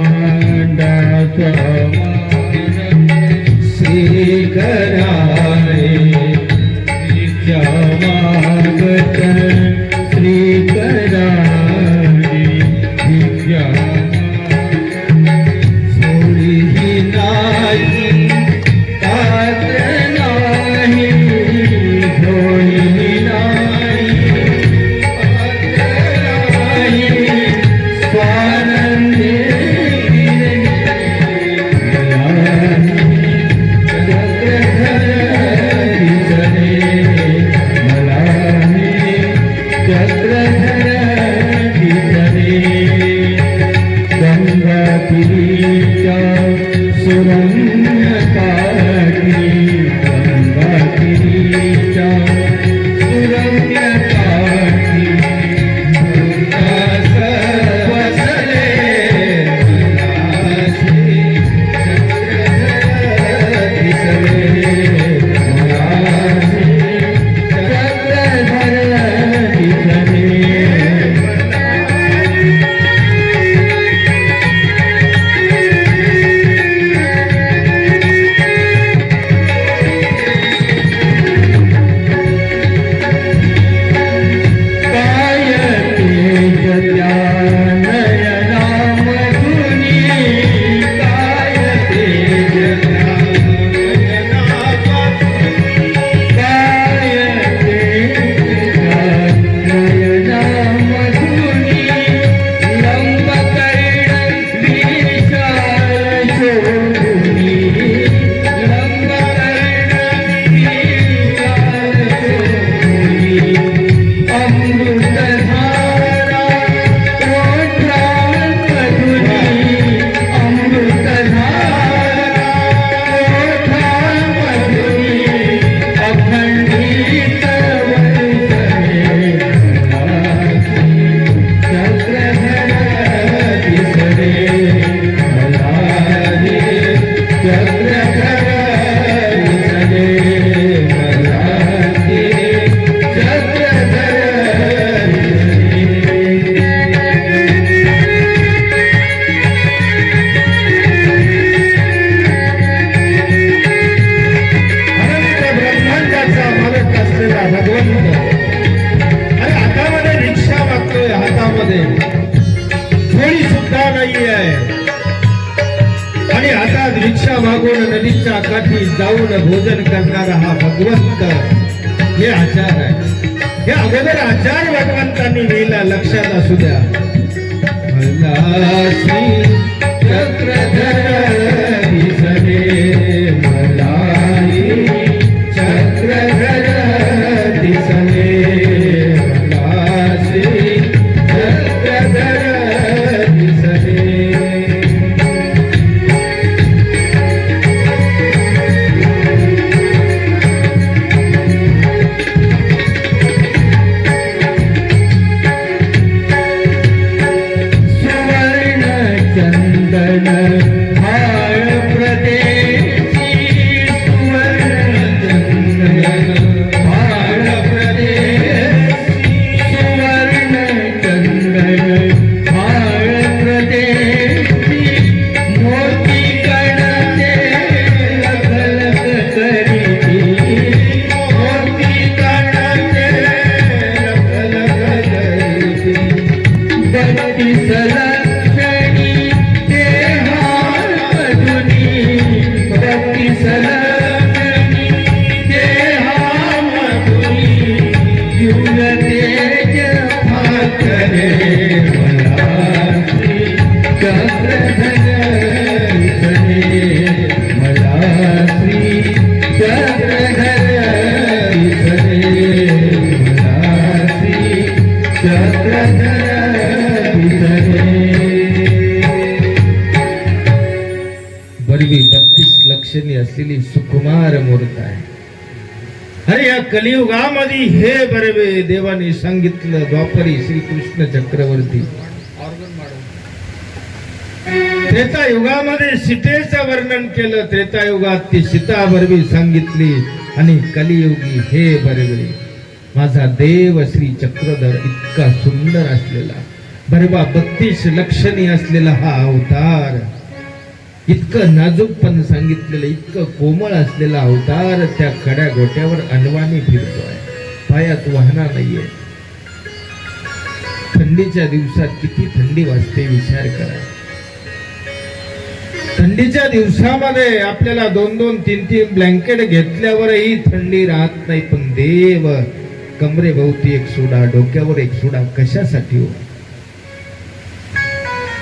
श्रीकराने मागत श्रीकराने भिक्षा सोडीही नाही पात्र नाही होई नाही पात्र नाही स्वानंदे थोडी सुद्धा नाही आहे आणि हातात रिक्षा मागून नदीच्या काठी जाऊन भोजन करणारा हा भगवंत हे आचार आहे. हे अगोदर आचार भगवंतांनी लिहिला, लक्षात असू द्या. मला श्री चक्रधर दिसले, मला चक्रधर दिसले, मला श्री चक्रधर दिसले. चंदन हाळ प्रदेशी, सुवर्ण चंदन हाळ प्रदेशी, सुवर्ण चंदन हाळ प्रदेशी, मोती कणते लखलख करीती, मोती कणते लखलख करीती, बत्तीस लक्षणी देहार मधुनी, बत्तीस लक्षणी देहार मधुनी, युग तेज फाकरे, मला श्री चक्रधर दिसले, मला श्री चक्रधर दिसले, मला श्री चक्रधर बरवी 32 लक्षणी असलेली सुकुमार मूर्त आहे अरे या कलियुगामध्ये हे बरवे देवाने सांगितलं द्वापरी श्रीकृष्ण चक्रवर्ती. त्रेतायुगामध्ये सीतेचं वर्णन केलं, त्रेतायुगात ती सीता बरवी सांगितली आणि कलियुगी हे बरवे माझा देव श्री चक्रधर इतका सुंदर असलेला बरबा 32 लक्षणी असलेला हा अवतार, इतकं नाजूकपण सांगितलेलं, इतकं कोमळ असलेला अवतार त्या खड्या गोट्यावर अनवाणी फिरतोय, पायात वाहना नाहीये. थंडीच्या दिवसात किती थंडी वाजते विचार करा. थंडीच्या दिवसामध्ये आपल्याला 2-2, 3-3 ब्लँकेट घेतल्यावरही थंडी राहत नाही, पण देव कमरेभोवती एक सुडा, डोक्यावर एक सुडा, कशासाठी हो?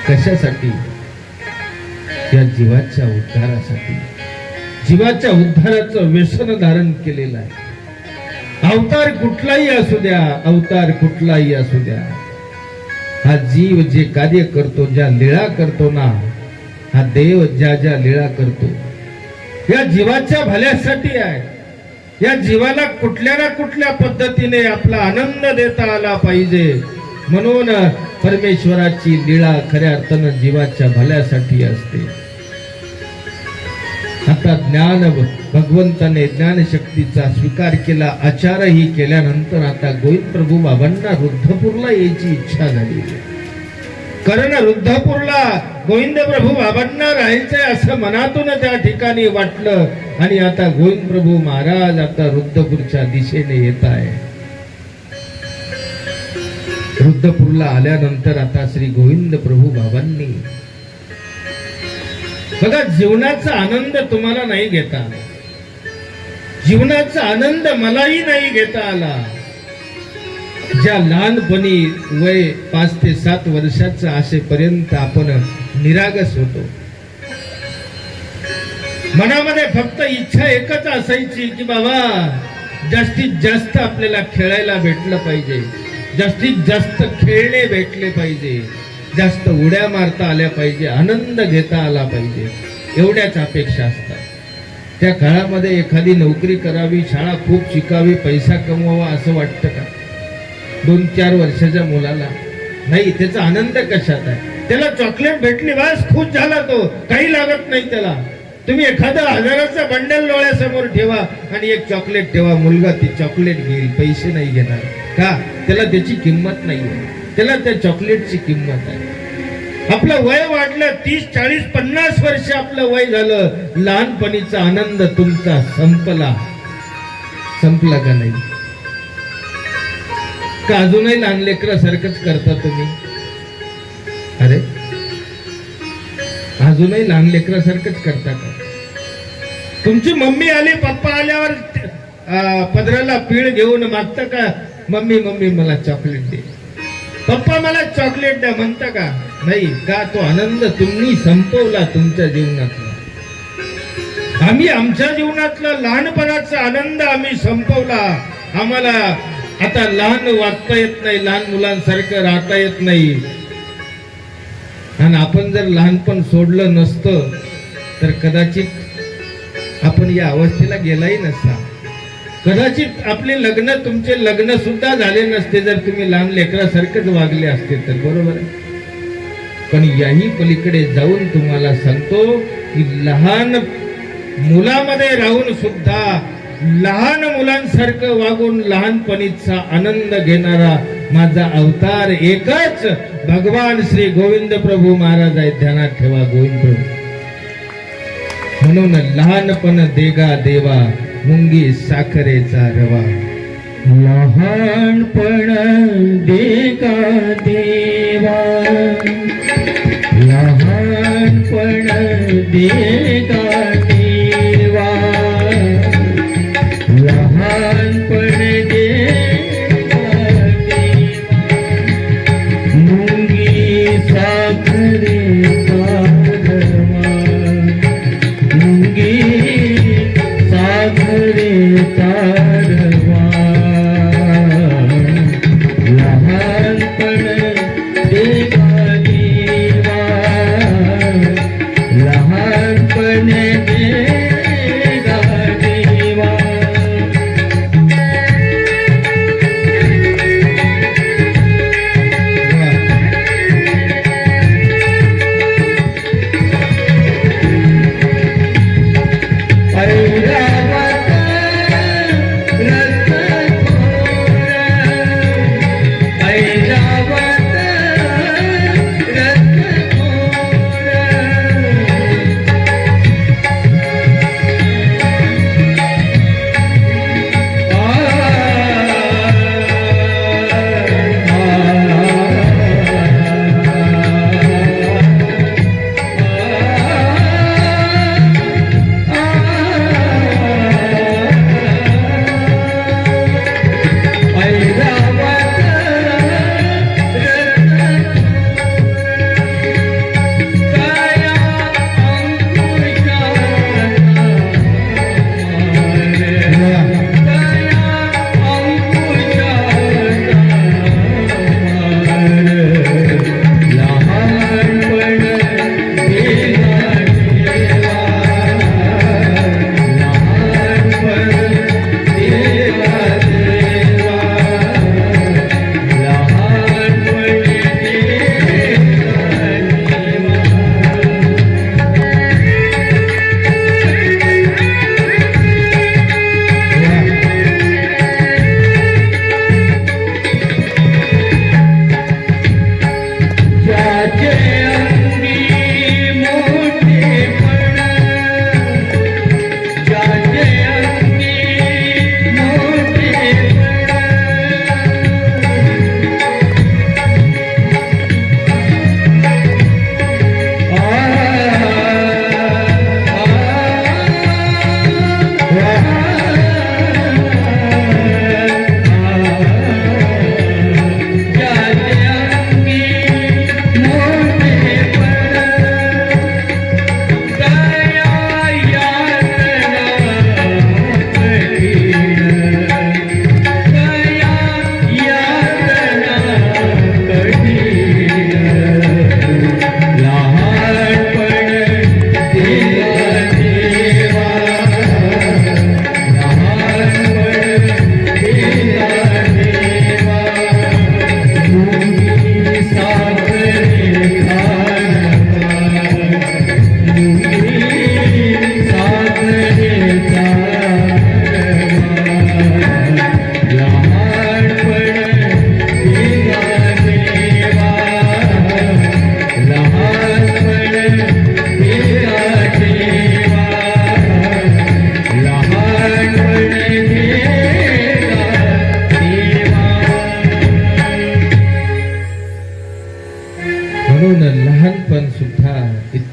कशासाठी? या जीवाच्या उद्धारासाठी. जीवाच्या उद्धाराचं व्यसन धारण केलेलं आहे. अवतार कुठलाही असू द्या, अवतार कुठलाही असू द्या, हा जीव जे कार्य करतो, ज्या लीळा करतो ना, हा देव ज्या ज्या लीळा करतो या जीवाच्या भल्यासाठी आहे. या जीवाला कुठल्या ना कुठल्या पद्धतीने आपला आनंद देता आला पाहिजे, म्हणून परमेश्वराची लीळा खऱ्या अर्थानं जीवाच्या भल्यासाठी असते. आता ज्ञान भगवंताने ज्ञानशक्तीचा स्वीकार केला, आचारही केल्यानंतर आता गोविंद प्रभू बाबांना रुद्धपूरला यायची इच्छा झाली. कारण रुद्धपूरला गोविंद प्रभू बाबांना राहायचंय असं मनातून त्या ठिकाणी वाटलं आणि आता गोविंद प्रभू महाराज आता रुद्धपूरच्या दिशेने येत आहे. रुद्धपूरला आल्यानंतर आता श्री गोविंद प्रभू बाबांनी बघा, जीवनाचा आनंद तुम्हाला नाही घेता आला, जीवनाचा आनंद मलाही नाही घेता आला. ज्या लहानपणी वय 5 ते 7 वर्षाचं असेपर्यंत आपण निरागस होतो, मनामध्ये फक्त इच्छा एकच असायची की बाबा जास्तीत जास्त आपल्याला खेळायला भेटलं पाहिजे, जास्तीत जास्त खेळणे भेटले पाहिजे, जास्त उड्या मारता आल्या पाहिजे, आनंद घेता आला पाहिजे, एवढ्याच अपेक्षा असतात. त्या काळामध्ये एखादी नोकरी करावी, शाळा खूप शिकावी, पैसा कमवावा असं वाटतं का? 2-4 वर्षाच्या मुलाला नाही. त्याचा आनंद कशात आहे? त्याला चॉकलेट भेटली बस खुश झाला तो, काही लागत नाही त्याला. तुम्ही एखादा 1000चा बंडल डोळ्यासमोर ठेवा आणि एक चॉकलेट ठेवा, मुलगा ती चॉकलेट घेईल, पैसे नाही घेणार का? त्याला त्याची किंमत नाहीये, त्याला त्या चॉकलेटची किंमत आहे. आपलं वय वाढलं, 30, 40, 50 वर्ष आपलं वय झालं, लहानपणीचा आनंद तुमचा संपला का नाही? का अजूनही लहान लेकरासारखंच करता तुम्ही? अरे अजूनही लहान लेकरासारखंच करता का? तुमची मम्मी आली, पप्पा आल्यावर पदराला पीळ घेऊन मागता का, मम्मी मम्मी मला चॉकलेट दे, पप्पा मला चॉकलेट द्या म्हणता का? नाही. का? तो आनंद तुम्ही संपवला तुमच्या जीवनातला. आम्ही आमच्या जीवनातला लहानपणाचा आनंद आम्ही संपवला. आम्हाला आता लहान वागता येत नाही, लहान मुलांसारखं राहता येत नाही. आणि आपण जर लहानपण सोडलं नसतं तर कदाचित आपण या अवस्थेला गेलाही नसता. कदाचित आपले लग्न, तुमचे लग्न सुद्धा झाले नसते जर तुम्ही लहान लेकरासारखेच वागले असते तर. बरोबर आहे. पण याही पलीकडे जाऊन तुम्हाला सांगतो की लहान मुलामध्ये राहून सुद्धा लहान मुलांसारखं वागून लहानपणीचा आनंद घेणारा माझा अवतार एकच भगवान श्री गोविंद प्रभू महाराज आहे. ध्यानात ठेवा, गोविंद प्रभू. म्हणून लहानपण देगा देवा, मुंगी साखरेचा रवा. लहानपण देगा देवा, लहानपण देगा देवा, लहानपण देगा देवा, मुंगी साखरेचा रवा, मुंगी साखरेचा रवा. लहानपण देगा देवा, लहानपण देगा देवा,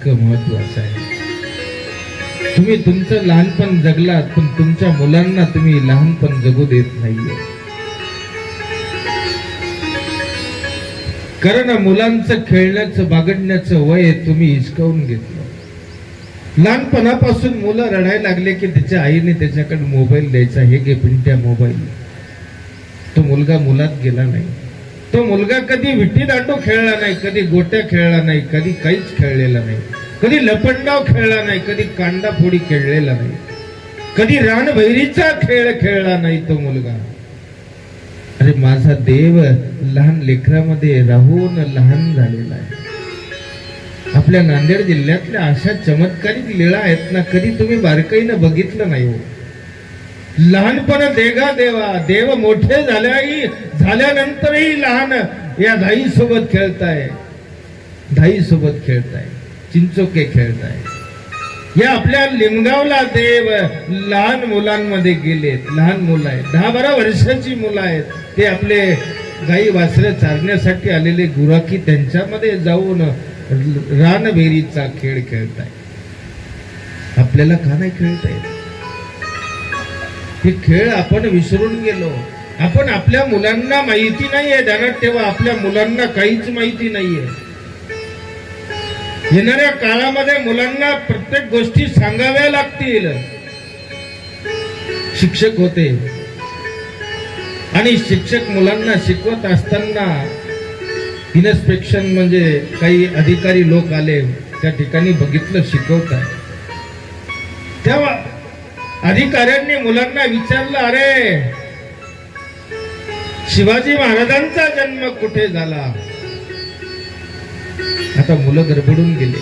तितकं महत्वाचं आहे. तुम्ही तुमचं लहानपण जगलात, पण तुमच्या मुलांना तुम्ही लहानपण जगू देत नाहीये. कारण मुलांचं खेळण्याचं बागडण्याचं वय तुम्ही हिसकावून घेतलं. लहानपणापासून मुलं रडायला लागले की त्याच्या आईने त्याच्याकडे मोबाईल द्यायचा, हे घे पिंट्या मोबाईल. तो मुलगा मुलात गेला नाही. तो मुलगा कधी विट्टी दांडू खेळला नाही, कधी गोट्या खेळला नाही, कधी काहीच खेळलेला नाही, कधी लपंडाव खेळला नाही, कधी कांडाफोडी खेळलेला नाही, कधी रानभैरीचा खेळ खेळला नाही तो मुलगा. अरे माझा देव लहान लेकरामध्ये राहून लहान झालेला आहे. आपल्या नांदेड जिल्ह्यातल्या अशा चमत्कारिक लीळा आहेत ना, कधी तुम्ही बारकाईनं बघितलं नाही हो. लहानपण देगा देवा, देव मोठे झाल्यानंतरही लहान या धाई सोबत खेळताय, धाई सोबत खेळताय, चिंचोके खेळताय. या आपल्या लिमगावला देव लहान मुलांमध्ये गेलेत. लहान मुलं आहेत, 10-12 वर्षाची मुलं आहेत. ते आपले गाई वासरं चारण्यासाठी आलेले गुराखी त्यांच्यामध्ये जाऊन रानबेरीचा खेळ खेळताय. आपल्याला का नाही खेळता येत? हे खेळ आपण विसरून गेलो. आपण आपल्या मुलांना माहिती नाहीये, ध्यानात ठेवा, आपल्या मुलांना काहीच माहिती नाहीये. येणाऱ्या काळामध्ये मुलांना प्रत्येक गोष्टी सांगाव्या लागतील. शिक्षक होते आणि शिक्षक मुलांना शिकवत असताना इन्स्पेक्शन म्हणजे काही अधिकारी लोक आले, त्या ठिकाणी बघितलं शिकवताय. तेव्हा अधिकाऱ्यांनी मुलांना विचारलं, अरे शिवाजी महाराजांचा जन्म कुठे झाला? आता मुलं गडबडून गेले,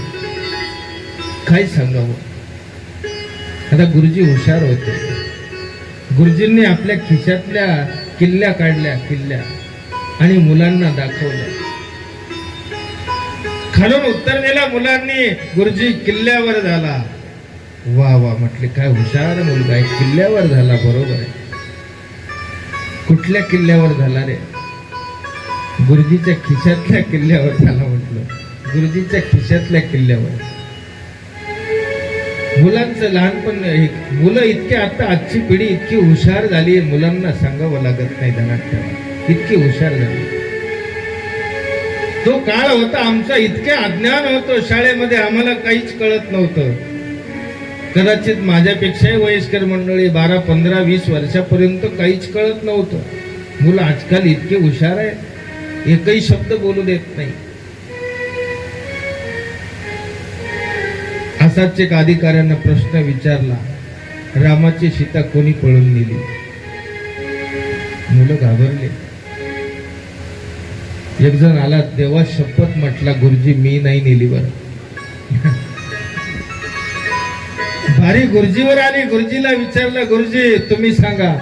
काय सांगावं. आता गुरुजी हुशार होते. गुरुजींनी आपल्या खिशातल्या किल्ल्या काढल्या, किल्ल्या, आणि मुलांना दाखवल्या. खालून उत्तर दिला मुलांनी, गुरुजी किल्ल्यावर झाला. वा वा म्हटले, काय हुशार मुलगा आहे, किल्ल्यावर झाला. बरोबर आहे. कुठल्या किल्ल्यावर झाला रे? गुरुजीच्या खिशातल्या किल्ल्यावर झाला. म्हटलं गुरुजीच्या खिशातल्या किल्ल्यावर. मुलांचं लहानपण, मुलं इतके, आता आजची पिढी इतकी हुशार झाली, मुलांना सांगावं लागत नाही, ध्यानात ठेवा, इतकी हुशार झाली. तो काळ होता आमचा, इतके अज्ञान होतं शाळेमध्ये, आम्हाला काहीच कळत नव्हतं. कदाचित माझ्यापेक्षाही वयस्कर मंडळी 12, 15, 20 वर्षापर्यंत काहीच कळत नव्हतं. मुलं आजकाल इतके हुशार आहेत, एकही शब्द बोलू देत नाही. असाच एक अधिकाऱ्यानं प्रश्न विचारला, रामाची सीता कोणी पळून नेली? मुलं घाबरले. एक जण आला, देवा शपथ म्हटला, गुरुजी मी नाही नेली. बरं भारी गुरुजीवर आली. गुरुजीला विचारलं, गुरुजी तुम्ही सांगा.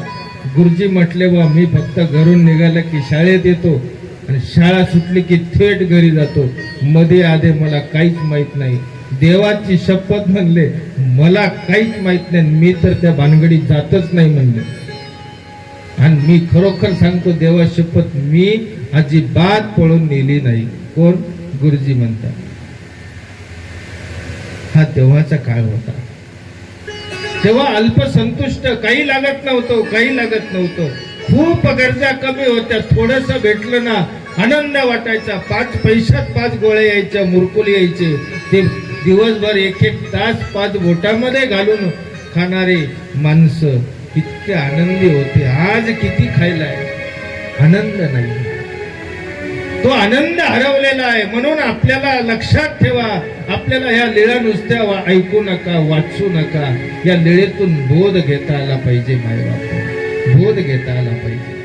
गुरुजी म्हटले, बा मी फक्त घरून निघाला की शाळेत येतो आणि शाळा सुटली की थेट घरी जातो, मध्ये आधे मला काहीच माहित नाही. देवाची शपथ म्हणले, मला काहीच माहित नाही, मी तर त्या भानगडीत जातच नाही म्हणले. आणि मी खरोखर सांगतो, देवा शपथ, मी अजिबात पळून नेली नाही. कोण? गुरुजी म्हणतात. हा तेव्हाचा काळ होता. तेव्हा अल्पसंतुष्ट, काही लागत नव्हतं, काही लागत नव्हतं. खूप गरजा कमी होत्या. थोडस भेटलं ना आनंद वाटायचा. 5 पैशात 5 गोळे यायच्या, मुरकुली यायचे. ते दिवसभर 1-1 तास 5 बोटामध्ये घालून खाणारे माणसं इतके आनंदी होते. आज किती खायला आहे, आनंद नाही. तो आनंद हरवलेला आहे. म्हणून आपल्याला लक्षात ठेवा, आपल्याला या लीळा नुसत्या ऐकू नका, वाचू नका. या लीळेतून बोध घेता आला पाहिजे. मायबाप, बोध घेता आला पाहिजे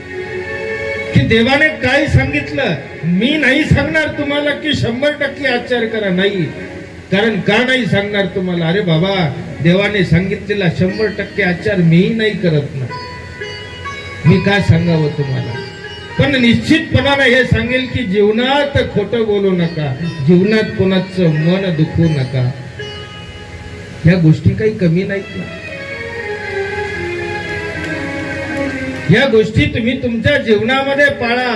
की देवाने काय सांगितलं. मी नाही सांगणार तुम्हाला की 100% आचार करा, नाही. कारण का नाही सांगणार तुम्हाला? अरे बाबा, देवाने सांगितलेला 100% आचार मीही नाही करत ना, मी काय सांगावं तुम्हाला. पण निश्चितपणाने हे सांगेल की जीवनात खोटं बोलू नका, जीवनात कोणाचं मन दुखवू नका. या गोष्टी काही कमी नाहीत ना. या गोष्टी तुम्ही तुमच्या जीवनामध्ये पाळा.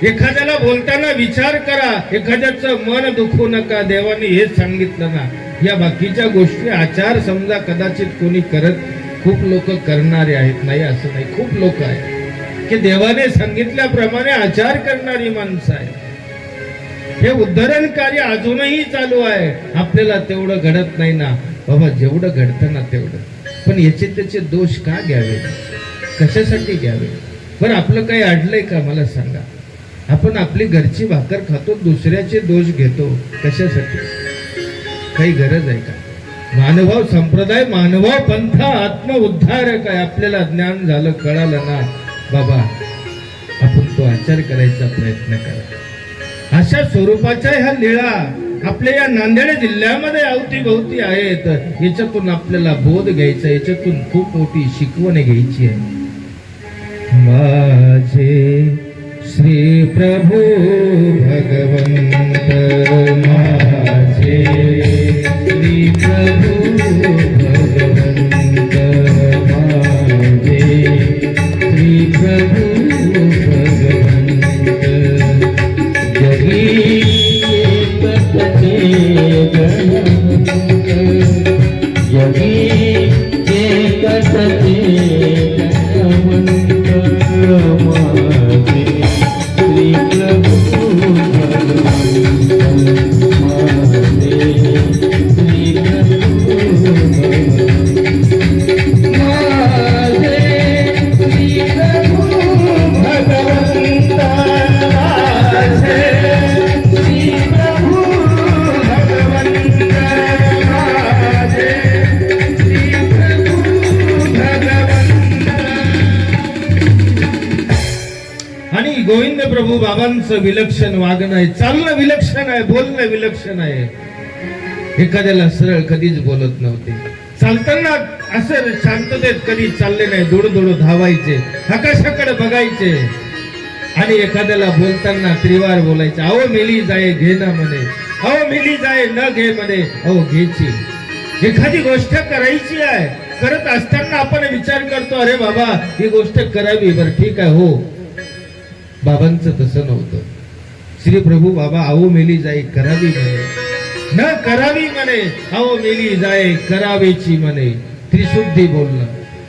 एखाद्याला बोलताना विचार करा, एखाद्याचं मन दुखवू नका. देवाने हेच सांगितलं ना. या बाकीच्या गोष्टी आचार समजा कदाचित कोणी करत, खूप लोक करणारे आहेत, नाही असं नाही, खूप लोक आहेत की देवाने सांगितल्याप्रमाणे आचार करणारी माणसं आहेत. हे उद्धरण कार्य अजूनही चालू आहे. आपल्याला तेवढं घडत नाही ना बाबा, जेवढं घडतं ना तेवढं. पण याचे त्याचे दोष का घ्यावे, कशासाठी घ्यावे? बरं, आपलं काही अडलंय का मला सांगा? आपण आपली घरची भाकर खातो, दुसऱ्याचे दोष घेतो, कशासाठी? काही गरज आहे का? मानभाव संप्रदाय, मानभाव पंथ आत्म उद्धारक आहे. आपल्याला ज्ञान झालं, कळालं ना बाबा, आपण तो आचार करायचा प्रयत्न करा. अशा स्वरूपाच्या ह्या लीळा आपल्या या नांदेड जिल्ह्यामध्ये अवतीभोवती आहेत. याच्यातून आपल्याला बोध घ्यायचा, याच्यातून खूप मोठी शिकवण घ्यायची आहे. माझे श्री प्रभू भगवंत, माझे श्री प्रभू भगवंत, माझे श्री प्रभू भगवंत, जगी एकते गणवंत, जगी एकते गणवंत, माझे श्री प्रभू भगवंत, माझे श्री प्रभू भगवंत, माझे श्री प्रभू भगवंत, माझे श्री प्रभू भगवंत, माझे श्री प्रभू भगवंत. आणि गोविंद प्रभू बाबांचं विलक्षण वागणं आहे, चालणं विलक्षण आहे, बोलणं विलक्षण आहे. एखाद्याला सरळ कधीच बोलत नव्हते, चालताना असं शांततेत कधी चालले नाही, दुडदुड धावायचे, आकाशाकडे बघायचे. आणि एखाद्याला बोलताना त्रिवार बोलायचे, अहो मिली जाये घे ना म्हणे, अहो मिली जाये न घे म्हणे, अहो घ्यायची. एखादी गोष्ट करायची आहे, करत असताना आपण विचार करतो, अरे बाबा ही गोष्ट करावी, बरं ठीक आहे, हो. बाबांचं तसं नव्हतं. श्री प्रभू बाबा अहो मेली जाई करावी म्हणे, न करावी म्हणे, अहो मेली जाय करावेची म्हणे. त्रिशुद्धी बोलणं.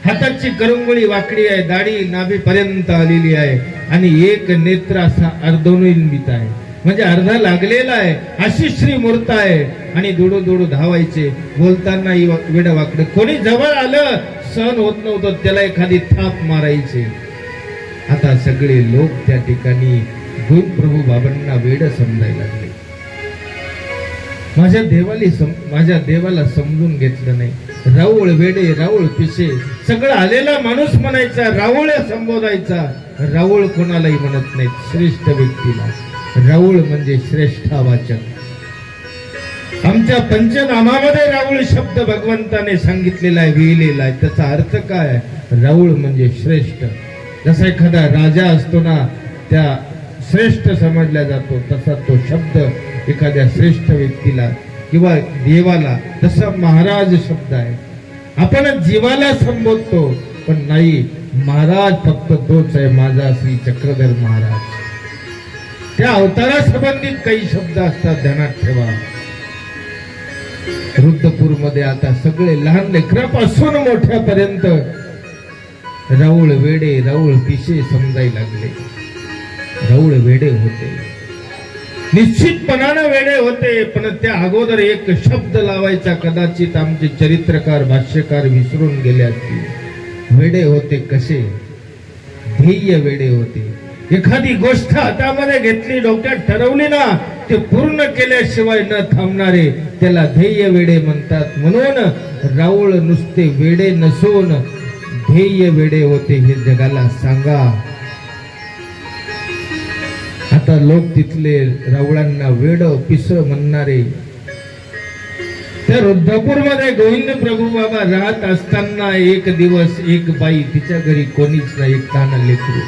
हाताची करंगोळी वाकडी आहे, दाढी नाभीपर्यंत आलेली आहे आणि एक नेत्र असा अर्धोन्मिलित आहे, म्हणजे अर्धा लागलेला आहे, अशी श्री मूर्त आहे. आणि दुडू दुडू धावायचे, बोलताना वेड वाकडे. कोणी जवळ आलं सहन होत नव्हतं, त्याला एखादी थाप मारायचे. आता सगळे लोक त्या ठिकाणी गोविंद प्रभू बाबांना वेड समजायला लागले. माझ्या देवाला समजून घेतलं नाही. राऊळ वेडे, राऊळ पिसे, सगळं आलेला माणूस म्हणायचा, राऊळ संबोधायचा. राऊळ कोणालाही म्हणत नाही, श्रेष्ठ व्यक्तीला. राऊळ म्हणजे श्रेष्ठावाचक. आमच्या पंचनामामध्ये राऊळ शब्द भगवंताने सांगितलेला आहे, लिहिलेला आहे. त्याचा अर्थ काय? राऊळ म्हणजे श्रेष्ठ. जसा एखादा राजा असतो ना, त्या श्रेष्ठ समजला जातो, तसा तो शब्द एखाद्या श्रेष्ठ व्यक्तीला किंवा देवाला, तसा महाराज शब्द आहे. आपण जीवाला संबोधतो, पण नाही, महाराज फक्त तोच आहे, माझा श्री चक्रधर महाराज. त्या अवतारा संबंधित काही शब्द असतात, ध्यानात ठेवा. रुद्रपूर मध्ये आता सगळे लहान लेकरापासून मोठ्यापर्यंत राऊळ वेडे, राऊळ पिशे समजायला लागले. राऊळ वेडे होते, निश्चितपणाने वेडे होते, पण त्या अगोदर एक शब्द लावायचा कदाचित आमचे चरित्रकार भाष्यकार विसरून गेले असतील. वेडे होते कसे? ध्येय वेडे होते. एखादी गोष्ट हातामध्ये घेतली, डोक्यात ठरवली ना, ते पूर्ण केल्याशिवाय न थांबणारे, त्याला ध्येय वेडे म्हणतात. म्हणून राऊळ नुसते वेडे नसून ध्येय वेडे होते, हे जगाला सांगा. आता लोक तिथले राऊळांना वेड पिस म्हणणारे. त्या रुद्रपूरमध्ये गोविंद प्रभू बाबा राहत असताना एक दिवस एक बाई, तिच्या घरी कोणीच नाही, एक लहान लेकरू.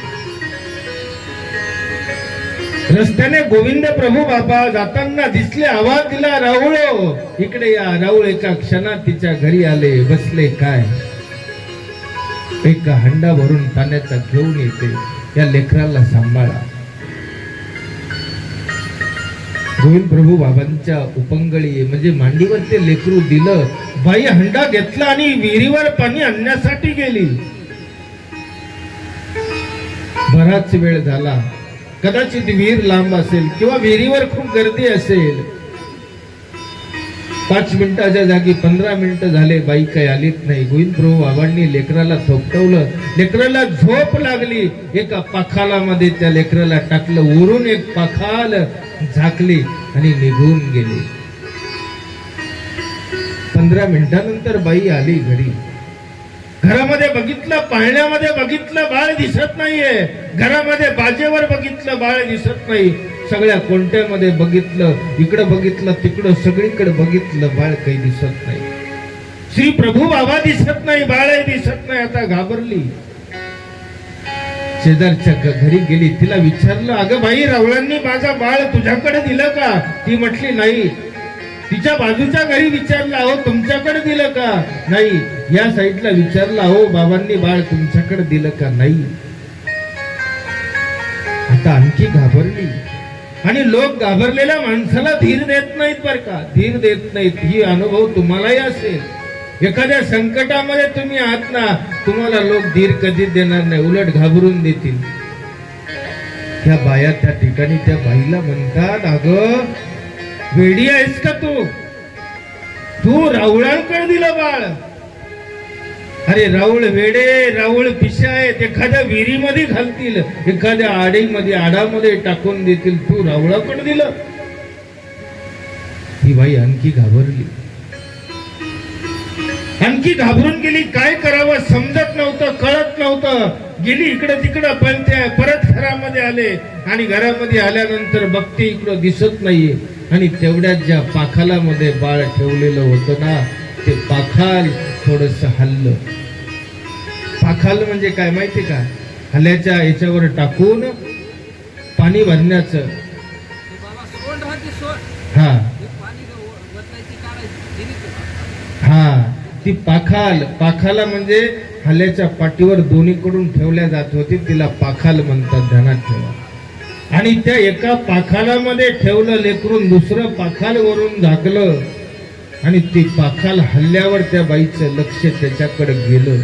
रस्त्याने गोविंद प्रभू बाबा जाताना दिसले, आवाज दिला, राऊळ इकडे या. राऊळ एका क्षणात तिच्या घरी आले, बसले. काय? एक हंडा भरून पाण्याचा घेऊन येते, या लेकराला सांभाळा. गोविंद प्रभू बाबांच्या उपंगळी म्हणजे मांडीवर ते लेकरू दिलं. बाई हंडा घेतला आणि विहिरीवर पाणी आणण्यासाठी गेली. बराच वेळ झाला. कदाचित विहीर लांब असेल किंवा विहिरीवर खूप गर्दी असेल. 5 मिनिटाच्या जागी 15 मिनिटं झाले, बाई काही आलीच नाही. गोविंद प्रभू बाबांनी लेकराला थोपटवलं. लेकराला झोप लागली. एका पाखालामध्ये त्या लेकराला टाकलं. वरून एक पाखाल झाकली आणि निघून गेली. 15 मिनिटानंतर बाई आली घरी. घरामध्ये बघितलं, पाळण्यामध्ये बघितलं, बाळ दिसत नाहीये. घरामध्ये बाजेवर बघितलं, बाळ दिसत नाही. सगळ्या कोणत्यामध्ये बघितलं, इकडं बघितलं, तिकडं सगळीकडे बघितलं, बाळ काही दिसत नाही. श्री प्रभू बाबा दिसत नाही, बाळही दिसत नाही. आता घाबरली. शेजारच्या घरी गेली. तिला विचारलं, अगं बाई, रावळांनी माझा बाळ तुझ्याकडे दिलं का? ती म्हटली नाही. तिच्या बाजूच्या घरी विचारलं, अहो तुमच्याकडे दिलं का? नाही. या साईडला विचारलं, अहो बाबांनी बाळ तुमच्याकडे दिलं का? नाही. आता आणखी घाबरली. आणि लोक घाबरलेल्या माणसाला धीर देत नाहीत बरं का, धीर देत नाहीत. ही अनुभव तुम्हालाही असेल. एखाद्या संकटामध्ये तुम्ही आहात ना, तुम्हाला लोक धीर कधीच देणार नाही, उलट घाबरून देतील. त्या बाया त्या ठिकाणी त्या बाईला म्हणतात, अगं वेडी आहेस का तू राऊळांकडे दिलं बाळ? अरे राऊळ वेडे, राऊळ पिशा आहेत. एखाद्या विहिरीमध्ये घालतील, एखाद्या आडामध्ये टाकून देतील. तू राऊळाकडे दिलं? ही बाई आणखी घाबरली, आणखी घाबरून गेली. काय करावं समजत नव्हतं, कळत नव्हतं. गेली इकडं तिकडं, पण त्या परत घरामध्ये आले. आणि घरामध्ये आल्यानंतर बघते इकडं दिसत नाहीये. आणि तेवढ्यात ज्या पाखालामध्ये बाळ ठेवलेलं होतं ना, ते पाखाल थोडस हल्लं. पाखाल म्हणजे काय माहिती का? हल्याच्या याच्यावर टाकून पाणी भरण्याचं. हा हा, ती पाखाला म्हणजे हल्याच्या पाठीवर दोन्हीकडून ठेवल्या जात होती. तिला पाखाल म्हणतात, ध्यानात ठेवा. आणि त्या एका पाखालामध्ये ठेवलं लेकरून, दुसरं पाखाल वरून झाकलं. आणि ती पाखाल हल्ल्यावर त्या बाईचं लक्ष त्याच्याकडे गेलं.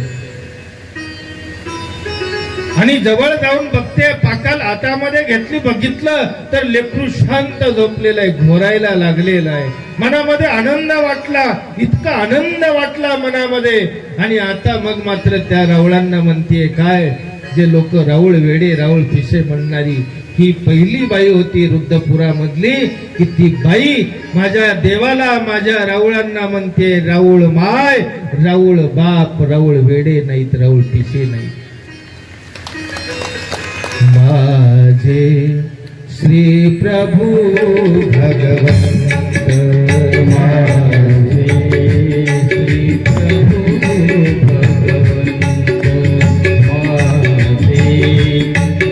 आणि जवळ जाऊन बघते, पाखाल हातामध्ये घेतली. बघितलं तर लेकरू शांत झोपलेलं आहे, घोरायला लागलेलं आहे. मनामध्ये आनंद वाटला, इतका आनंद वाटला मनामध्ये. आणि आता मग मात्र त्या राऊळांना म्हणते काय, जे लोक राऊळ वेडे, राऊळ पिसे म्हणणारी, ही पहिली बाई होती रुद्रपुरामधली की ती बाई माझ्या देवाला, माझ्या राऊळांना म्हणते राऊळ माय, राऊळ बाप, राऊळ वेडे नाहीत, राऊळ पिसे नाहीत. माझे श्री प्रभू भगवंत, माझे श्री प्रभू भगवंत, माझे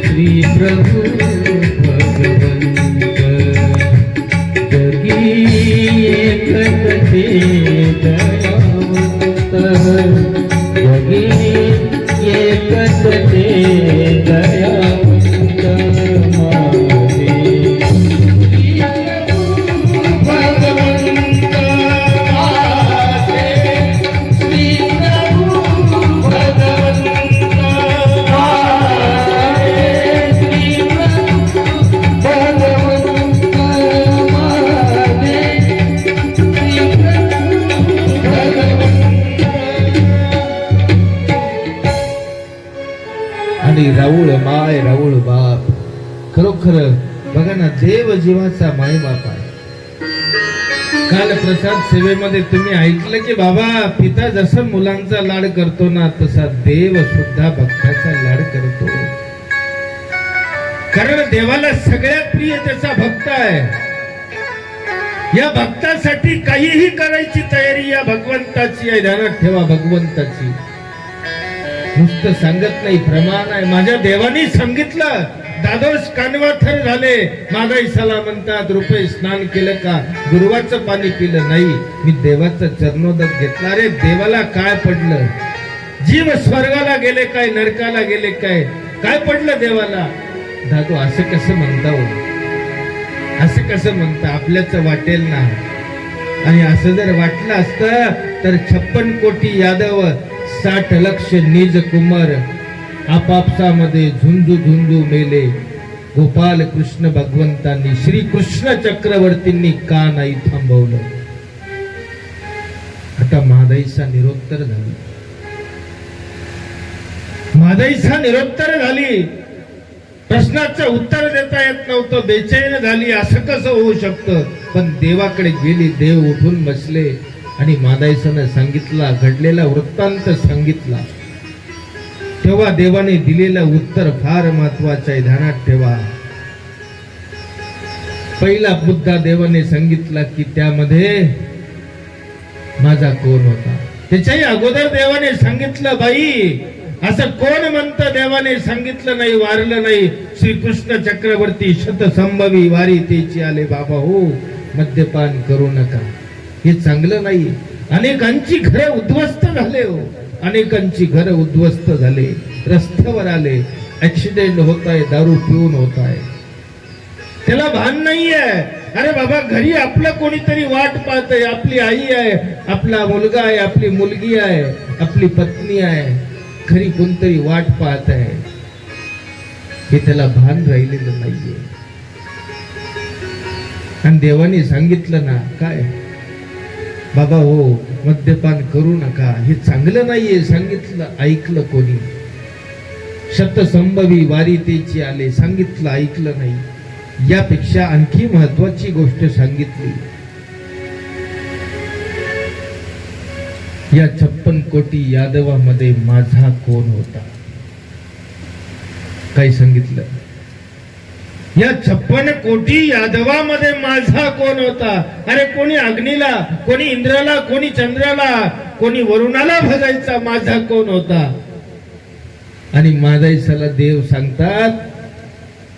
श्री प्रभू भगवंत. जगी एकते दयावंत, जगी एकते दयावंत. आणि राऊळ माय, राऊळ बाप. खरोखर बघा ना, देव जीवाचा माय बाप आहे. काल प्रसाद सेवेमध्ये तुम्ही ऐकलं की बाबा, पिता जसं मुलांचा लाड करतो ना, तसा देव सुद्धा भक्ताचा लाड करतो. कारण देवाला सगळ्यात प्रिय त्याचा भक्त आहे. या भक्तासाठी काहीही करायची तयारी या भगवंताची आहे. ध्यानात ठेवा, भगवंताची. नुसतं सांगत नाही, प्रमाण आहे. माझ्या देवानी सांगितलं, दादोस कानवाथर झाले, मागाईसाला म्हणतात रुपये स्नान केलं का, गुरुवाचं पाणी पिलं नाही, मी देवाचं चरणोदक घेतला. रे देवाला काय पडलं? जीव स्वर्गाला गेले काय, नरकाला गेले काय, काय पडलं देवाला? दादू असं कसं म्हणता हो? असं कसं म्हणता, आपल्याच वाटेल ना. आणि असं जर वाटलं असतं तर 56 कोटी यादव 60 लक्ष निज कुमार आपापसामध्ये झुंजू झुंजू मेले. गोपाल कृष्ण भगवंतांनी श्री कृष्ण चक्रवर्तींनी का नाही थांबवलं. आता महादाईचा निरोत्तर झाली. महादाईचा निरोत्तर झाली. प्रश्नाचं उत्तर देता येत नव्हतं. बेचैन झाली. असं कसं होऊ शकतं. पण देवाकडे गेली. देव उठून बसले आणि महादाईसानं सांगितला, घडलेला वृत्तांत सांगितला. तेव्हा देवाने दिलेलं उत्तर फार महत्वाचं आहे, ध्यानात ठेवा. पहिला मुद्दा देवाने सांगितला की त्यामध्ये माझा कोण होता. त्याच्याही अगोदर देवाने सांगितलं, बाई असं कोण म्हणतं. देवाने सांगितलं नाही, वारलं नाही. श्रीकृष्ण चक्रवर्ती शतसंभवी वारी तेची आले. बाबा हो, मद्यपान करू नका, हे चांगलं नाही. अनेकांची घरे उद्ध्वस्त झाले हो, अनेकांची घरे उद्ध्वस्त झाले. रस्त्यावर आले, ऍक्सिडेंट होत आहे, दारू पिऊन होत आहे. त्याला भान नाहीये. अरे बाबा, घरी आपलं कोणीतरी वाट पाहतंय. आपली आई आहे, आपला मुलगा आहे, आपली मुलगी आहे, आपली पत्नी आहे. घरी कोणतरी वाट पाहत आहे, हे त्याला भान राहिलेलं नाहीये. आणि देवाने सांगितलं ना, काय बाबा हो, मद्यपान करू नका, हे चांगलं नाहीये. सांगितलं, ऐकलं कोणी. शतसंभवी वारी तेची आले, सांगितलं, ऐकलं नाही. यापेक्षा आणखी महत्वाची गोष्ट सांगितली. या 56 कोटी यादवामध्ये माझा कोण होता. काय सांगितलं? या 56 कोटी यादवामध्ये माझा कोण होता. अरे कोणी अग्नीला, कोणी इंद्राला, कोणी चंद्राला, कोणी वरुणाला भजायचा. माझा कोण होता. आणि मादाईसाला देव सांगतात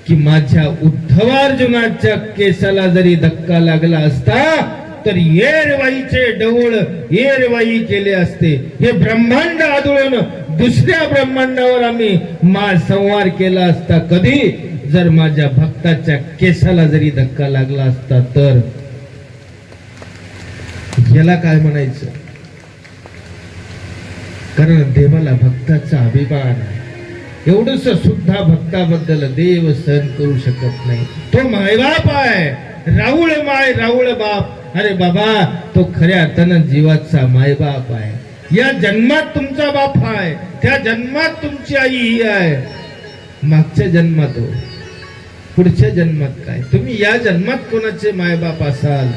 की माझ्या उद्धवार्जुनाच्या केसाला जरी धक्का लागला असता तर येरवाईचे डवळ येरवाई केले असते. हे ब्रह्मांड आदळून दुसऱ्या ब्रह्मांडावर आम्ही संहार केला असता. कधी? जर माझ्या भक्ताच्या केसाला जरी धक्का लागला असता तर. याला काय म्हणायचं? कारण देवाला भक्ताचा अभिमान आहे. एवढंच सुद्धा भक्ताबद्दल देव सहन करू शकत नाही. तो मायबाप आहे. राऊळ माय राऊळ बाप. अरे बाबा, तो खऱ्या अर्थानं जीवाचा मायबाप आहे. या जन्मात तुमचा बाप आहे, त्या जन्मात तुमची आई ही आहे. मागच्या जन्मात हो, पुढच्या जन्मात काय? तुम्ही या जन्मात कोणाचे मायबाप असाल,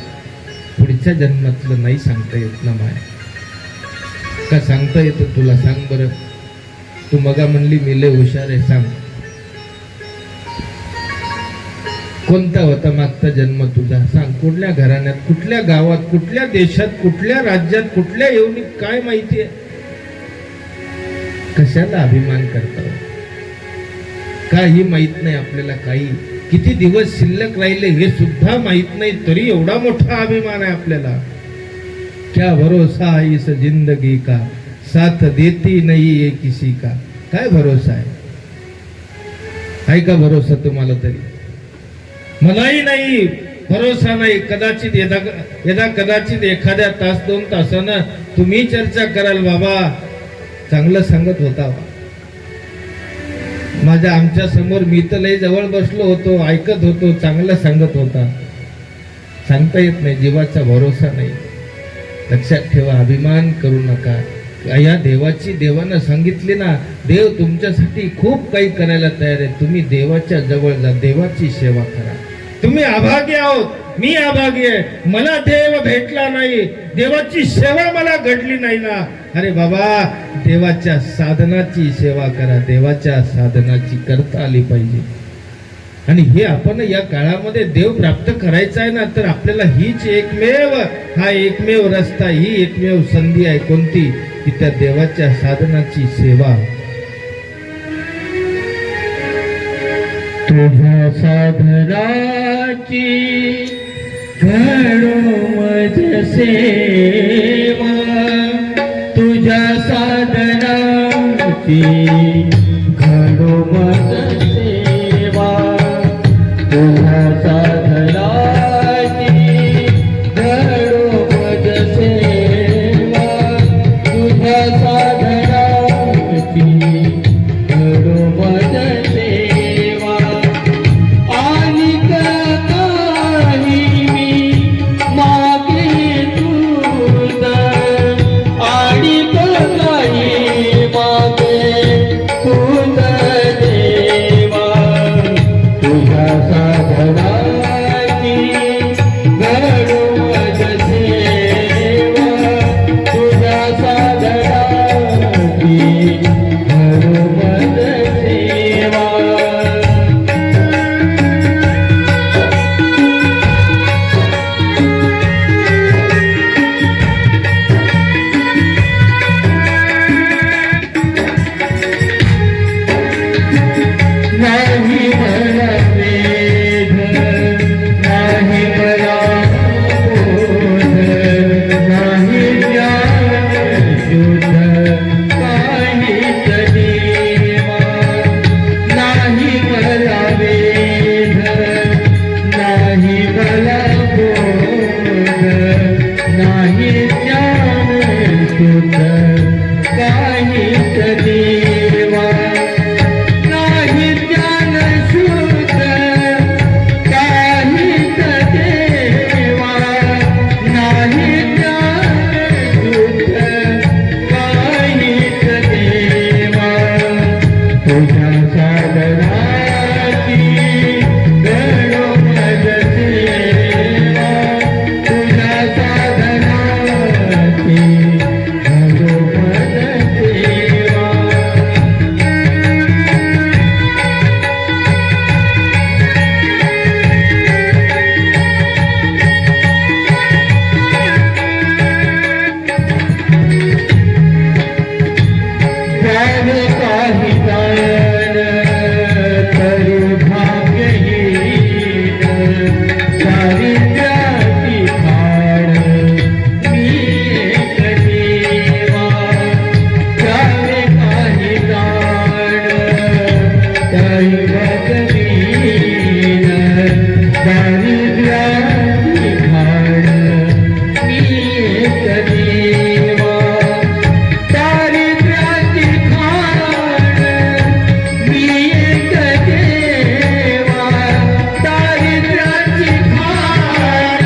पुढच्या जन्मातलं नाही सांगता येत ना. माय का सांगता येतं तुला? सांग बरं. तू मगा म्हणली मी लय हुशार आहे, सांग कोणता होता मागचा जन्म तुझा? सांग. कुठल्या घराण्यात, कुठल्या गावात, कुठल्या देशात, कुठल्या राज्यात, कुठल्या येऊनी, काय माहितीये? कशाला अभिमान करता? काही माहित नाही आपल्याला. काही किती दिवस शिल्लक राहिले हे सुद्धा माहित नाही, तरी एवढा मोठा अभिमान आहे आपल्याला. क्या भरोसा है इस जिंदगी का, साथ देती नहीं ये किसी का. काय भरोसा आहे का भरोसा तुम्हाला? तरी मलाही नाही भरोसा नाही. कदाचित यदा कदाचित एखाद्या तास 2 तासानं तुम्ही चर्चा कराल, बाबा चांगलं सांगत होता. माझ्या आमच्या समोर मी तर लय जवळ बसलो होतो, ऐकत होतो, चांगलं सांगत होता. सांगता येत नाही, जीवाचा भरोसा नाही. लक्षात ठेवा, अभिमान करू नका. या देवाची, देवानं सांगितले ना, देव तुमच्यासाठी खूप काही करायला तयार आहे. तुम्ही देवाच्या जवळ जा, देवाची सेवा करा. तुम्ही अभागी आहोत, मी अभागी आहे. मला देव भेटला नाही, देवाची सेवा मला घडली नाही ना. अरे बाबा, देवाच्या साधनाची सेवा करा. देवाच्या साधनाची करता आली पाहिजे. आणि हे आपण या काळामध्ये देव प्राप्त करायचा आहे ना, तर आपल्याला हीच एकमेव, हा एकमेव रस्ता, ही एकमेव संधी आहे. कोणती? की त्या देवाच्या साधनाची सेवा. तुझ्या साधनाची घडो मज सेवा, तुझ्या साधनाची घडो मज सेवा, तुझ्या साधना नाही मला वेध, नाही मला बोध, नाही ज्ञान शुद्ध काहीच देवा. नाही मला वेध, नाही मला बोध, नाही ज्ञान शुद्ध काहीच देवा. नाही ज्ञान शुद्ध काहीच देवा. नाही ज्ञान शुद्ध काहीच देवा. तुझ्या साधनाची गणो मज सेवा. तुझ्या साधनाची गणो मज सेवा. द्यावे काही दान तरी भाग्यहीन. दारिद्र्याची खाण मी एक देवा. द्यावे काही दान तरी भाग्यहीन. दारिद्र्याची खाण मी एक देवा. दारिद्र्याची खाण मी एक देवा. दारिद्र्याची खाण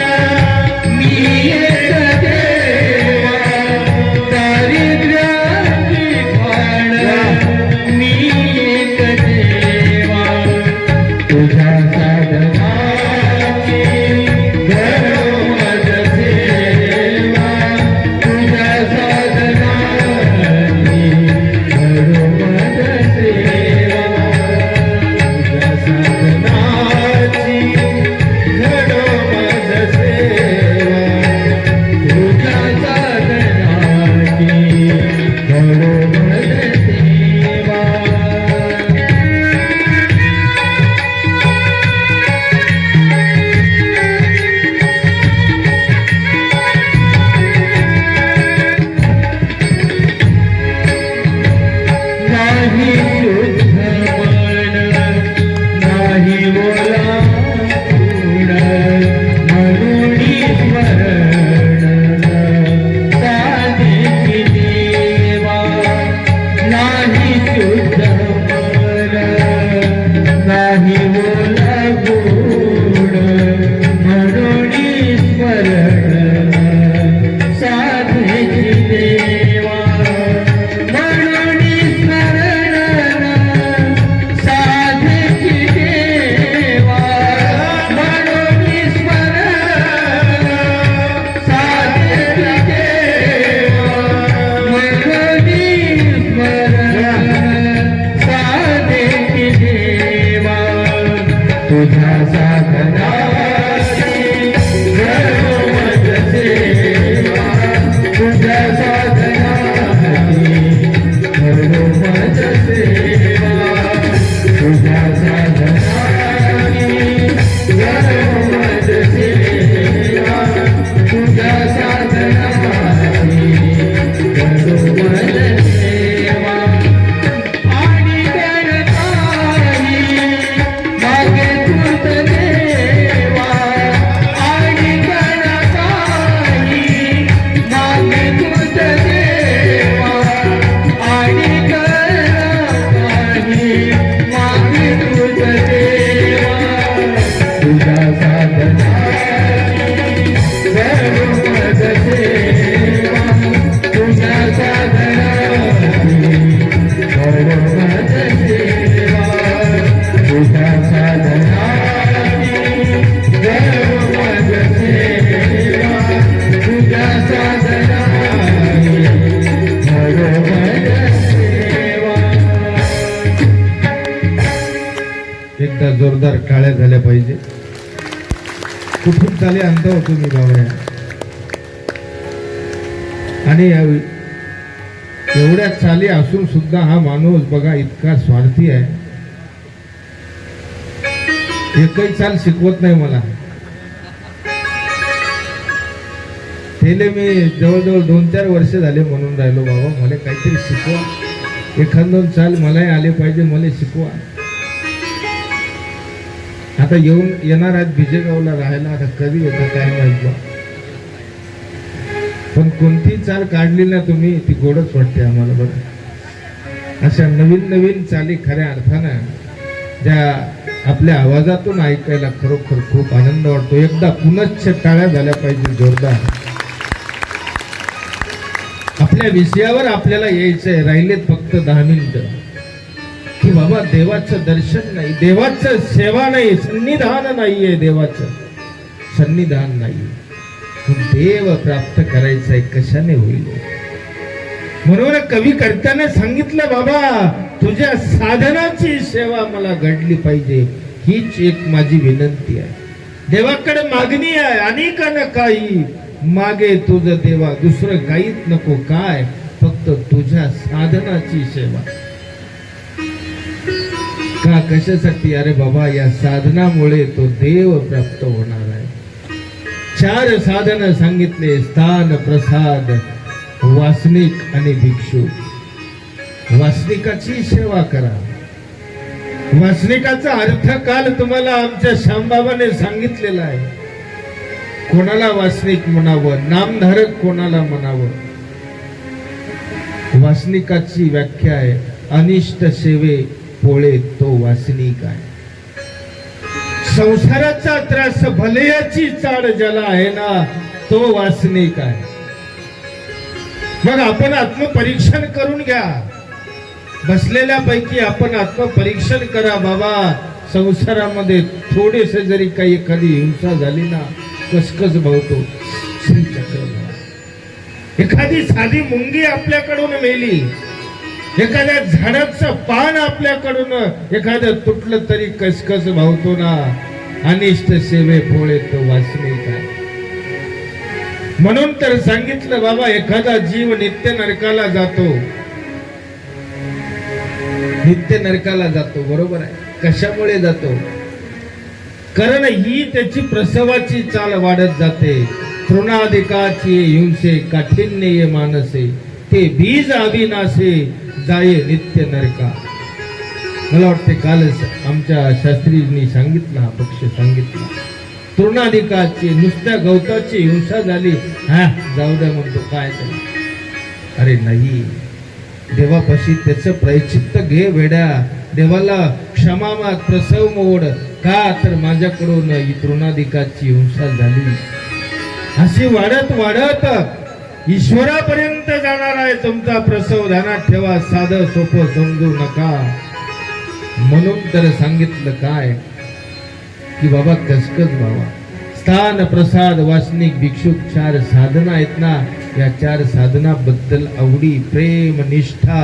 मी एक देवा. दारिद्र्याची खाण मी एक देवा. तुझ्या साधनाची गणो मज सेवा. तुझ्या साधनाची गणो मज सेवा. तुझ्या साधनाची घडो मज सेवा. तुझ्या साधनाची गणो मज सेवा. नाही शुद्ध मन, नाही ओला गुण, म्हणून स्मरण साधेची देवा. नाही शुद्ध मन, नाही ओला गुण, म्हणून स्मरण साधेची देवा. म्हणून स्मरण साधेची देवा. म्हणून स्मरण साधेची देवा. म्हणून स्मरण साधेची देवा. तुझ्या साधनाची गणो मज सेवा. तुझ्या साधनाची गणो मज सेवा. तुझ्या साधनाची गणो मज सेवा. तुझ्या साधनाची गणो मज सेवा. आणि गणताही मागे तुझ देवा. आणि गणताही मागे तुझ देवा. आणि गणताही मागे तुझ देवा. तुझ्या साधनाची गणो मज सेवा. तुझ्या साधनाची गणो मज सेवा. तुझ्या साधनाची गणो मज सेवा. तुझ्या साधनाची गणो मज सेवा. एकदा जोरदार टाळ्या झाल्या पाहिजे. कुठून चाले आणता हो तुम्ही बाबा. आणि एवढ्या चाली असून सुद्धा हा माणूस बघा इतका स्वार्थी आहे एकही चाल शिकवत नाही मला. त्याले मी जवळजवळ 2-4 वर्ष झाले म्हणून राहिलो, बाबा मला काहीतरी शिकवा, एखाद 2 चाल मलाही आले पाहिजे, मला शिकवा. आता येणार आहेत बिजेगावला राहायला, आता कधी येतं काय माहित बा. पण कोणती चाल काढली ना तुम्ही ती गोडच वाटते आम्हाला बरं. अशा नवीन नवीन चाली खऱ्या अर्थानं ज्या आपल्या आवाजातून ऐकायला खरोखर खूप आनंद वाटतो. एकदा पुनश्च टाळ्या झाल्या पाहिजे जोरदार. आपल्या विषयावर आपल्याला यायचंय. राहिलेत फक्त 10 मिनिटं की बाबा देवाचं दर्शन नाही, देवाचं सेवा नाही, सन्निधान नाहीये, देवाचं सन्निधान नाही. देव प्राप्त करायचंय कशाने होईल. म्हणून कवी कर्त्याने सांगितलं, बाबा तुझ्या साधनाची सेवा मला घडली पाहिजे, हीच एक माझी विनंती आहे. देवाकडे मागणी आहे अनेकांना, काही मागे तुझं देवा, दुसरं काहीच नको. काय, फक्त तुझ्या साधनाची सेवा. का, कशासाठी? अरे बाबा या साधनामुळे तो देव प्राप्त होणार आहे. 4 साधन सांगितले: स्थान, प्रसाद, वासनिक आणि भिक्षू. वासनिकाची सेवा करा. वासनिकाचा अर्थ काल तुम्हाला आमच्या श्यामबाबाने सांगितलेला आहे. कोणाला वासनिक म्हणावं, नामधारक कोणाला म्हणावं. वासनिकाची व्याख्या आहे: अनिष्ट सेवे पोळे तो वासनिक आहे. संसाराचा त्रास भलयाची चाड ज्याला आहे ना, तो वासनिक आहे. मग आपण आत्मपरीक्षण करून घ्या. बसलेल्या पैकी आपण आत्मपरीक्षण करा. बाबा संसारामध्ये थोडेसे जरी काही एखादी हिंसा झाली ना, कसकस भावतो श्रीचक्र. एखादी साधी मुंगी आपल्याकडून मेली, एखाद्या झाडाचं पान आपल्याकडून एखादं तुटलं तरी कसकस भावतो ना. अनिष्ट सेवे पोळे तो वासनिक आहे. म्हणून तर सांगितलं, बाबा एखादा जीव नित्य नरकाला जातो, नित्य नरकाला जातो. बरोबर आहे. कशामुळे जातो? कारण ही त्याची प्रसवाची चाल वाढत जाते. तृणाधिकाची हिंसे काठिन्य मानसे, ते बीज अविनाशे जाये नित्य नरका. मला वाटते कालच आमच्या शास्त्रींनी सांगितलं, हा पक्ष सांगितला. तृणाधिकाची, नुसत्या गवताची हिंसा झाली, हा जाऊ द्या म्हणतो, काय तर. अरे नाही, देवापाशी त्याचं प्रायश्चित्त घे वेड्या. देवाला क्षमा माग, प्रसव मोड. का तर माझ्याकडून ही तृणाधिकाची हिंसा झाली. अशी वाढत वाढत ईश्वरापर्यंत जाणार आहे तुमचा प्रसव. ध्यानात ठेवा, साधं सोपं समजू नका. म्हणून तर सांगितलं काय की बाबा कसकस बाबा. स्थान, प्रसाद, वासनिक, भिक्षुक 4 साधना आहेत ना. या 4 साधनाबद्दल आवडी, प्रेम, निष्ठा,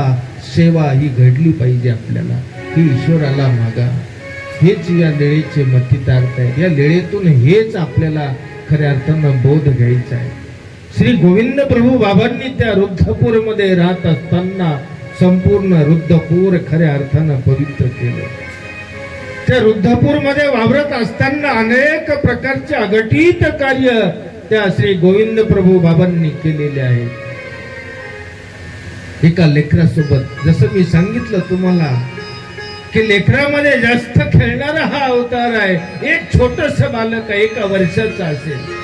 सेवा ही घडली पाहिजे आपल्याला. ही ईश्वराला मागा. हेच या लेळेचे मतितार्थ आहे. या लेळेतून हेच आपल्याला खऱ्या अर्थानं बोध घ्यायचा आहे. श्री गोविंद प्रभू बाबांनी त्या रुद्धपूर मध्ये राहत असताना संपूर्ण रुद्धपूर खऱ्या अर्थानं पवित्र केलं. त्या रुद्धपूर मध्ये वावरत असताना अनेक प्रकारचे अघटित कार्य त्या श्री गोविंद प्रभू बाबांनी केलेले आहे. एका लेकरासोबत, जसं मी सांगितलं तुम्हाला की लेकरामध्ये जास्त खेळणारा हा अवतार आहे. एक छोटस बालक 1 वर्षाचा असेल,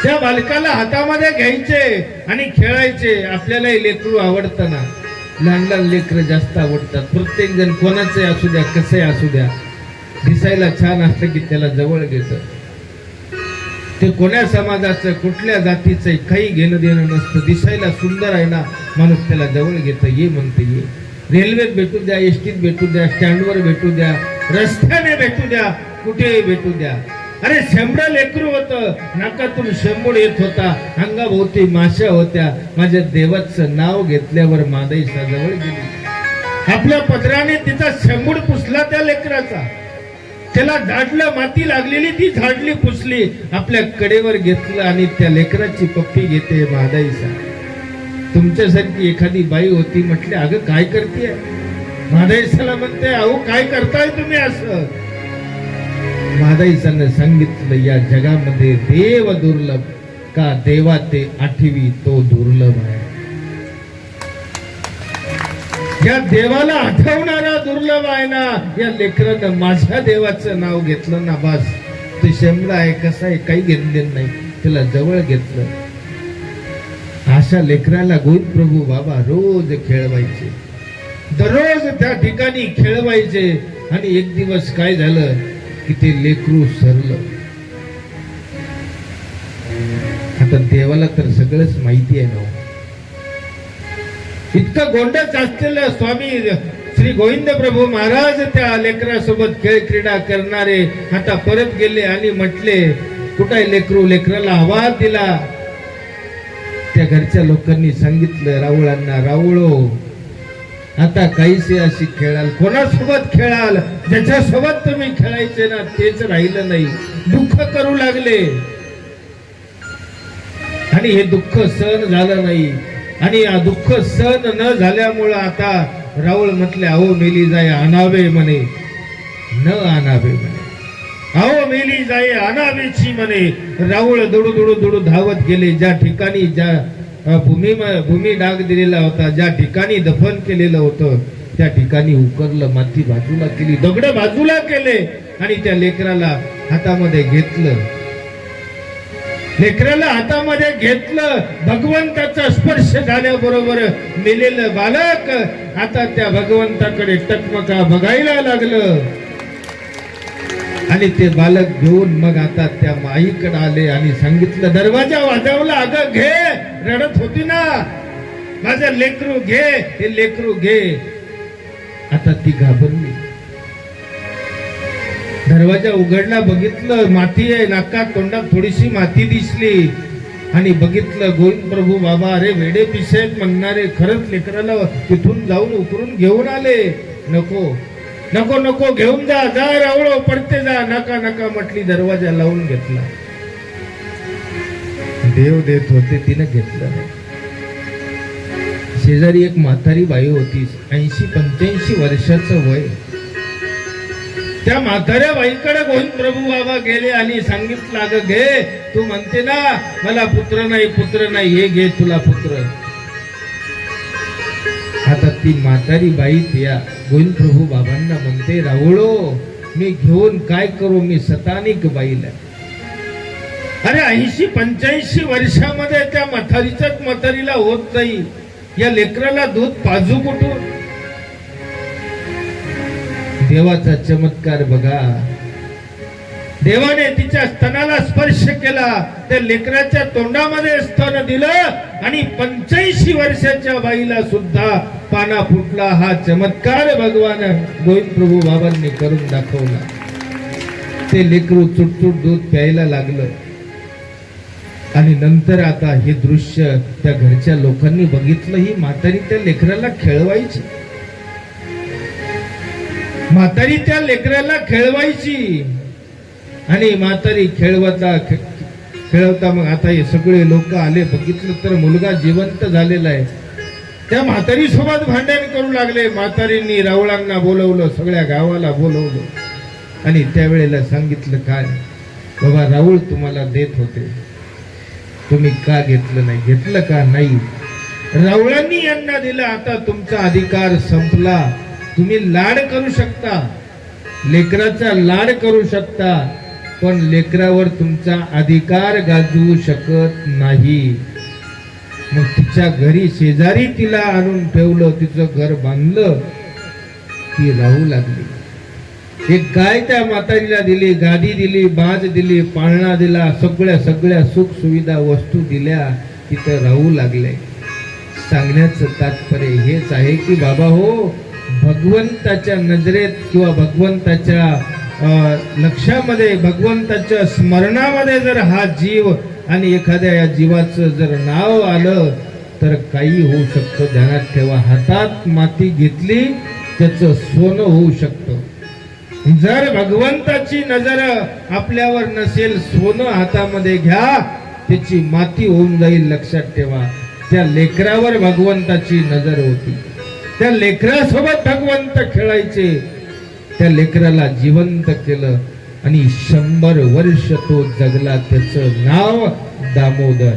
त्या बालकाला हातामध्ये घ्यायचे आणि खेळायचे. आपल्यालाही लेकरू आवडतं ना, लहान लहान लेकरं जास्त आवडतात. प्रत्येक जण कोणाचे असू द्या, कसे असू द्या, दिसायला छान असलं की त्याला जवळ घेतं. ते कोण्या समाजाचं, कुठल्या जातीचं काही घेणं देणं नसतं. दिसायला सुंदर आहे ना, माणूस त्याला जवळ घेतं, ये म्हणते ये. रेल्वेत भेटू द्या, एसटीत भेटू द्या, स्टँडवर भेटू द्या, रस्त्याने भेटू द्या, कुठेही भेटू द्या. अरे शेंबडं लेकरू होतं, नाकातून शेंबूड येत होता, अंगाभोवती माश्या होत्या. माझ्या देवाचं नाव घेतल्यावर मादई जवळ गेली. आपल्या पदराने तिचा शेंबूड पुसला त्या लेकराचा. त्याला झाडलं, माती लागलेली ती झाडली, पुसली, आपल्या कडेवर घेतलं आणि त्या लेकराची पप्पी घेते मादाईसा. तुमच्यासारखी एखादी बाई होती, म्हटले अगं काय करतेय? मादाईसाला म्हणते, अहो काय करताय तुम्ही असं? महादाईसानं सांगितलं या जगामध्ये देव दुर्लभ का देवा ते आठवी तो दुर्लभ आहे. या देवाला आठवणारा दुर्लभ आहे ना. या लेकरानं माझ्या देवाचं नाव घेतलं ना बस ते शेमला आहे कसा आहे काही घेतलेलं नाही, त्याला जवळ घेतलं. अशा लेकराला गोविंद प्रभू बाबा रोज खेळवायचे, दररोज त्या ठिकाणी खेळवायचे. आणि एक दिवस काय झालं की ते लेकरू सरलं. आता देवाला तर सगळंच माहिती आहे ना. इतकं गोंडच असलेलं स्वामी श्री गोविंद प्रभू महाराज त्या लेकरासोबत खेळ क्रीडा करणारे आता परत गेले आणि म्हटले कुठे लेकरू. लेकराला आवाज दिला. त्या घरच्या लोकांनी सांगितलं राऊळांना, राऊळो आता काहीसे अशी खेळाल, कोणासोबत खेळाल, ज्याच्यासोबत तुम्ही खेळायचे ना तेच राहिलं नाही. दुःख करू लागले आणि हे दुःख सहन झालं नाही. आणि दुःख सहन न झाल्यामुळं आता राऊळ म्हटले अहो मेली जाय आणावे म्हणे, न आणावे म्हणे. अहो मेली जाय आणावेची म्हणे. राऊळ दुडू दुडू दुडू धावत गेले. ज्या ठिकाणी ज्या भूमी डाग दिलेला होता, ज्या ठिकाणी दफन केलेलं होतं त्या ठिकाणी उकरलं, माती बाजूला केली, दगड बाजूला केले आणि त्या लेकराला हातामध्ये घेतलं. लेकराला हातामध्ये घेतलं. भगवंताचा स्पर्श झाल्याबरोबर मेलेलं बालक आता त्या भगवंताकडे टकमका बघायला लागलं. आणि ते बालक घेऊन मग आता त्या माईकडे आले आणि सांगितलं, दरवाजा वाजवला. अगं घे, रडत होती ना, माझं लेकरू घे, हे लेकरू घे. आता ती घाबरली. दरवाजा उघडला, बघितलं माती आहे, नाकात तोंडात थोडीशी माती दिसली आणि बघितलं गोविंद प्रभू बाबा अरे वेडे पिसेत म्हणणारे खरंच लेकराला तिथून जाऊन उकरून घेऊन आले. नको नको नको घेऊन जा, जा रावळो पडते जा. नका नका म्हटली. दरवाजा लावून घेतला. देव देत होते तिनं घेतलं नाही. शेजारी एक म्हातारी बाई होती, 80-85 वर्षाचं वय. त्या म्हाताऱ्या बाईकडे गोविंद प्रभू बाबा गेले आणि सांगितलं अगं घे, तू म्हणते ना मला पुत्र नाही पुत्र नाही, हे घे तुला पुत्र. आता ती म्हातारी बाई त्या गोविंद प्रभू बाबांना म्हणते राहुळो मी घेऊन काय करू, मी सतानिक बाईला. अरे 80-85 वर्षामध्ये त्या म्हातारीला होत नाही, या लेकराला दूध पाजू कुठून. देवाचा चमत्कार बघा. देवाने तिच्या स्तनाला स्पर्श केला, त्या लेकराच्या तोंडामध्ये स्तन दिलं आणि 85 वर्षाच्या बाईला सुद्धा पाना फुटला. हा चमत्कार भगवान गोविंद प्रभू बाबांनी करून दाखवला. ते लेकरू चुटचुट दूध प्यायला लागलं. आणि नंतर आता हे दृश्य त्या घरच्या लोकांनी बघितलं. ही म्हातारी त्या लेकराला खेळवायची, म्हातारी त्या लेकराला खेळवायची. आणि म्हातारी खेळवता मग आता हे सगळे लोक आले, बघितलं तर मुलगा जिवंत झालेला आहे. त्या म्हातारी सोबत भांडण करू लागले. म्हातारींनी रावळांना बोलवलं, सगळ्या गावाला बोलवलं आणि त्यावेळेला सांगितलं काय बाबा राऊळ तुम्हाला देत होते, तुम्ही का घेतलं नाही, घेतलं का नाही. रावळांनी यांना दिलं, आता तुमचा अधिकार संपला. तुम्ही लाड करू शकता, लेकराचा लाड करू शकता, पण लेकरावर तुमचा अधिकार गाजवू शकत नाही. मग तिच्या घरी शेजारी तिला आणून ठेवलं, तिचं घर बांधलं, ती राहू लागली. एक गाय त्या म्हातारीला दिली, गादी दिली, बाज दिली, पाळणा दिला, सगळ्या सुख सुविधा वस्तू दिल्या, तिथं राहू लागले. सांगण्याचं तात्पर्य हेच आहे की बाबा हो, भगवंताच्या नजरेत किंवा भगवंताच्या लक्षामध्ये, भगवंताच्या स्मरणामध्ये जर हा जीव आणि एखाद्या या जीवाचं जर नाव आलं तर काही होऊ शकतं. ध्यानात ठेवा, हातात माती घेतली त्याचं सोनं होऊ शकतं. जर भगवंताची नजर आपल्यावर नसेल, सोनं हातामध्ये घ्या, त्याची माती होऊन जाईल. लक्षात ठेवा, त्या लेकरावर भगवंताची नजर होती, त्या लेकरासोबत भगवंत खेळायचे, त्या लेकराला जिवंत केलं. आणि 100 वर्ष तो जगला. त्याचं नाव दामोदर.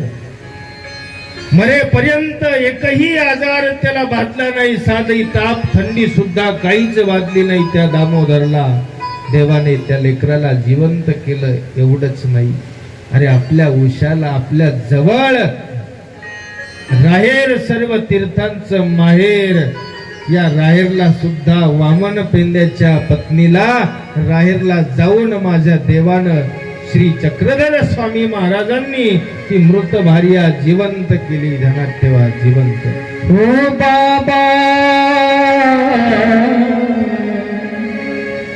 मरेपर्यंत एकही आजार त्याला बाधला नाही. साधी ताप थंडी सुद्धा काहीच वाजली नाही त्या दामोदरला. देवाने त्या लेकराला जिवंत केलं. एवढंच नाही, अरे आपल्या उशाला, आपल्या जवळ राहेर, सर्व तीर्थांचं माहेर. या राहेरला सुद्धा वामन पेंद्याच्या पत्नीला राहेरला जाऊन माझ्या देवानं श्री चक्रधर स्वामी महाराजांनी ती मृत भार्या जिवंत केली. ध्यानात ठेवा, जिवंत. ओ बाबा,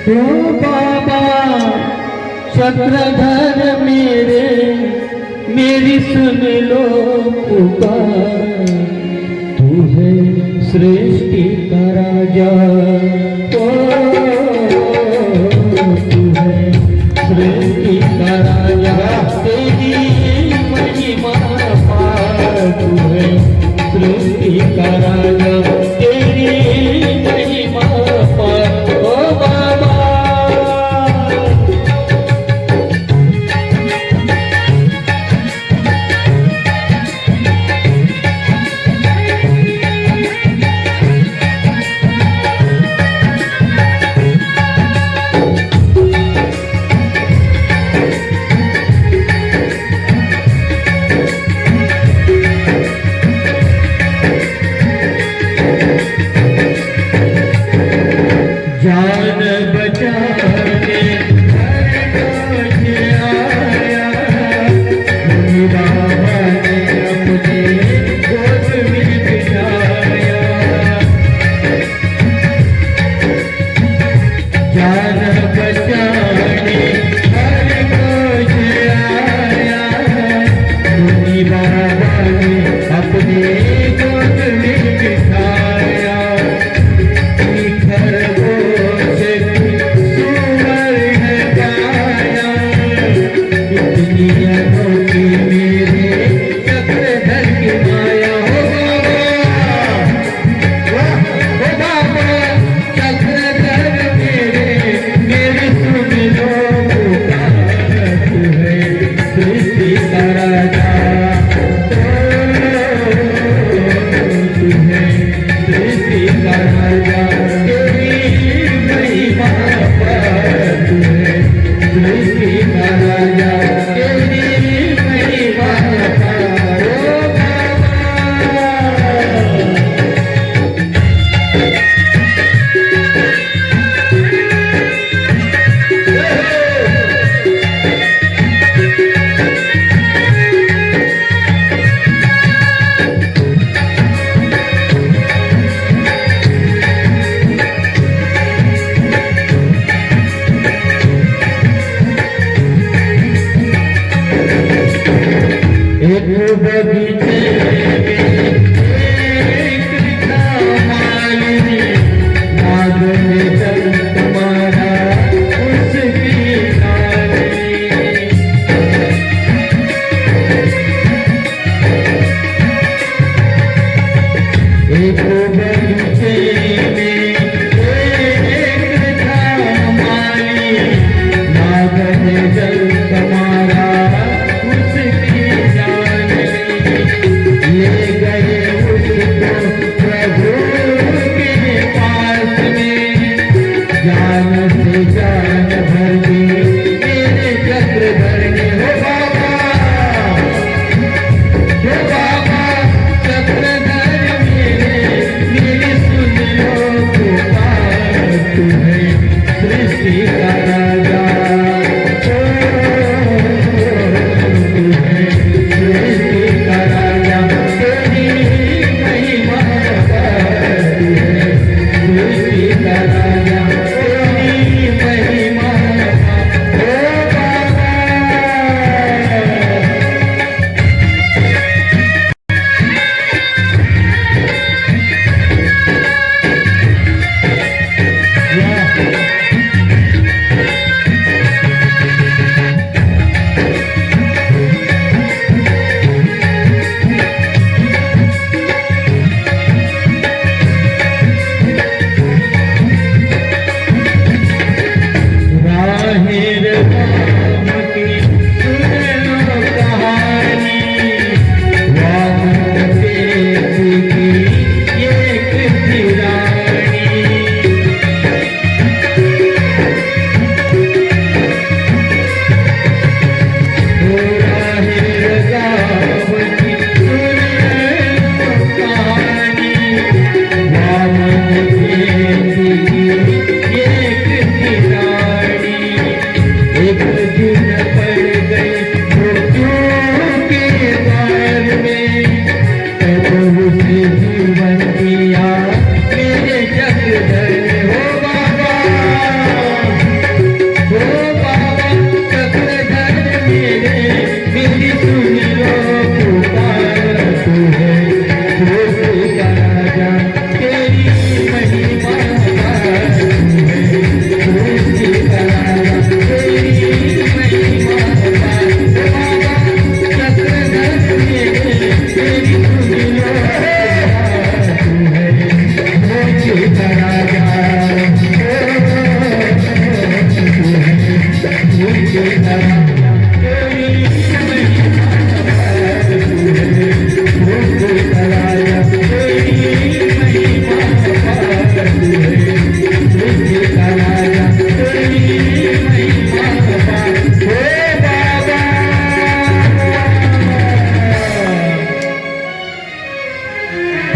ओ बाबा, चक्रधर मेरी सुन लो पुकार. तू है सृष्टि का राजा, ओ तू है सृष्टि का राजा. तेरी महिमा पार. तू है सृष्टि का राजा, तेरी महिमा पार. ओ बाबा, जान बचाने हर कोई आया. बाबा ने अपने गोद में बिठाया. जान बचाने हर कोई आया. बाबा ने अपने गोद में बिठाया. बगीचे में एक मालिनी, नाग ने संत मारा उसकी डाली. एक बगीचे में एक मालिनी, नाग ने संत मारा उसकी ले गए उसको प्रभु के पास में. जान से जान भर दी मेरे चक्रधर ने. हो बाबा चक्रधर मेरी सुन लो पुकार. तू है सृष्टि का राजा, तू है सृष्टि का राजा.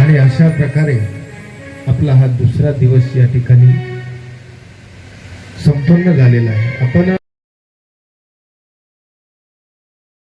आणि अशा प्रकारे आपला हा दुसरा दिवस या ठिकाणी संपन्न झालेला आहे. आपण